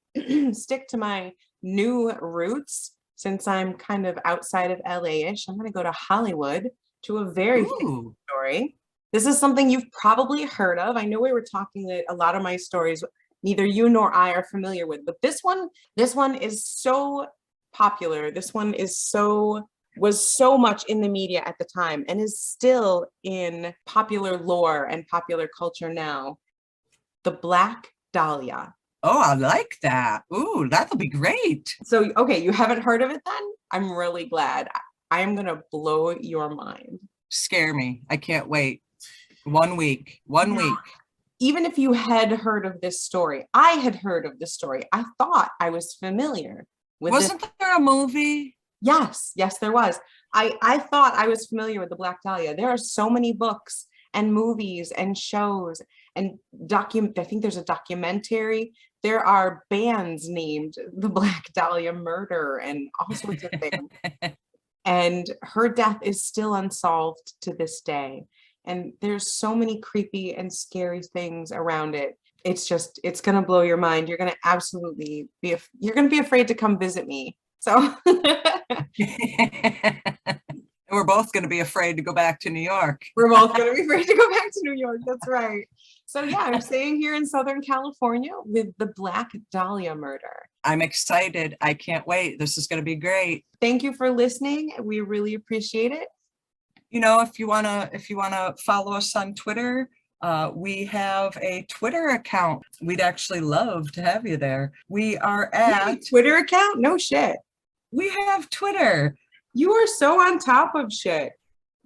stick to my new roots. Since I'm kind of outside of LA-ish, I'm going to go to Hollywood to a very famous story. This is something you've probably heard of. I know we were talking that a lot of my stories, neither you nor I are familiar with, but this one is so popular. This one was so much in the media at the time and is still in popular lore and popular culture now. The Black Dahlia. Oh, I like that. Ooh, that'll be great. So, okay, you haven't heard of it then? I'm really glad. I am going to blow your mind. Scare me. I can't wait. 1 week. 1 week. Even if you had heard of this story, I had heard of this story. I thought I was familiar with Wasn't there a movie? Yes, there was. I thought I was familiar with the Black Dahlia. There are so many books and movies and shows and I think there's a documentary. There are bands named the Black Dahlia Murder and all sorts of things. And her death is still unsolved to this day. And there's so many creepy and scary things around it. It's going to blow your mind. You're going to absolutely you're going to be afraid to come visit me. So we're both going to be afraid to go back to New York. We're both going to be afraid to go back to New York. That's right. So yeah, I'm staying here in Southern California with the Black Dahlia murder. I'm excited. I can't wait. This is going to be great. Thank you for listening. We really appreciate it. You know, if you want to follow us on Twitter, We have a Twitter account. We'd actually love to have you there. We are at Twitter account? No shit. We have Twitter. You are so on top of shit.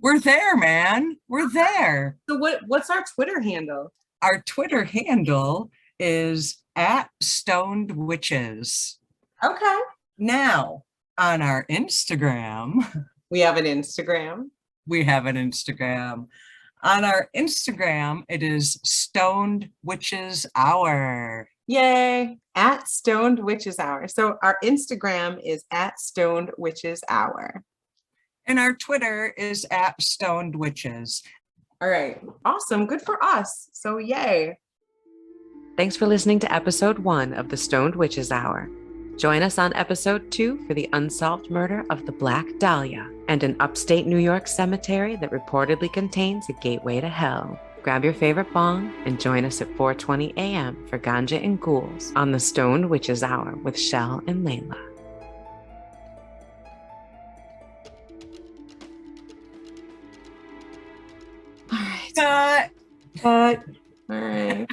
We're there, man. We're there. So what's our Twitter handle? Our Twitter handle is at Stoned Witches. Okay. Now, on our Instagram, We have an Instagram. we have an Instagram. On our Instagram, it is Stoned Witches Hour. Yay. At Stoned Witches Hour. So our Instagram is at Stoned Witches Hour. And our Twitter is at Stoned Witches. All right. Awesome. Good for us. So yay. Thanks for listening to episode 1 of the Stoned Witches Hour. Join us on episode 2 for the unsolved murder of the Black Dahlia and an upstate New York cemetery that reportedly contains a gateway to hell. Grab your favorite bong and join us at 4:20 a.m. for Ganja and Ghouls on the Stoned Witches Hour with Shell and Layla. All right. Cut. All right.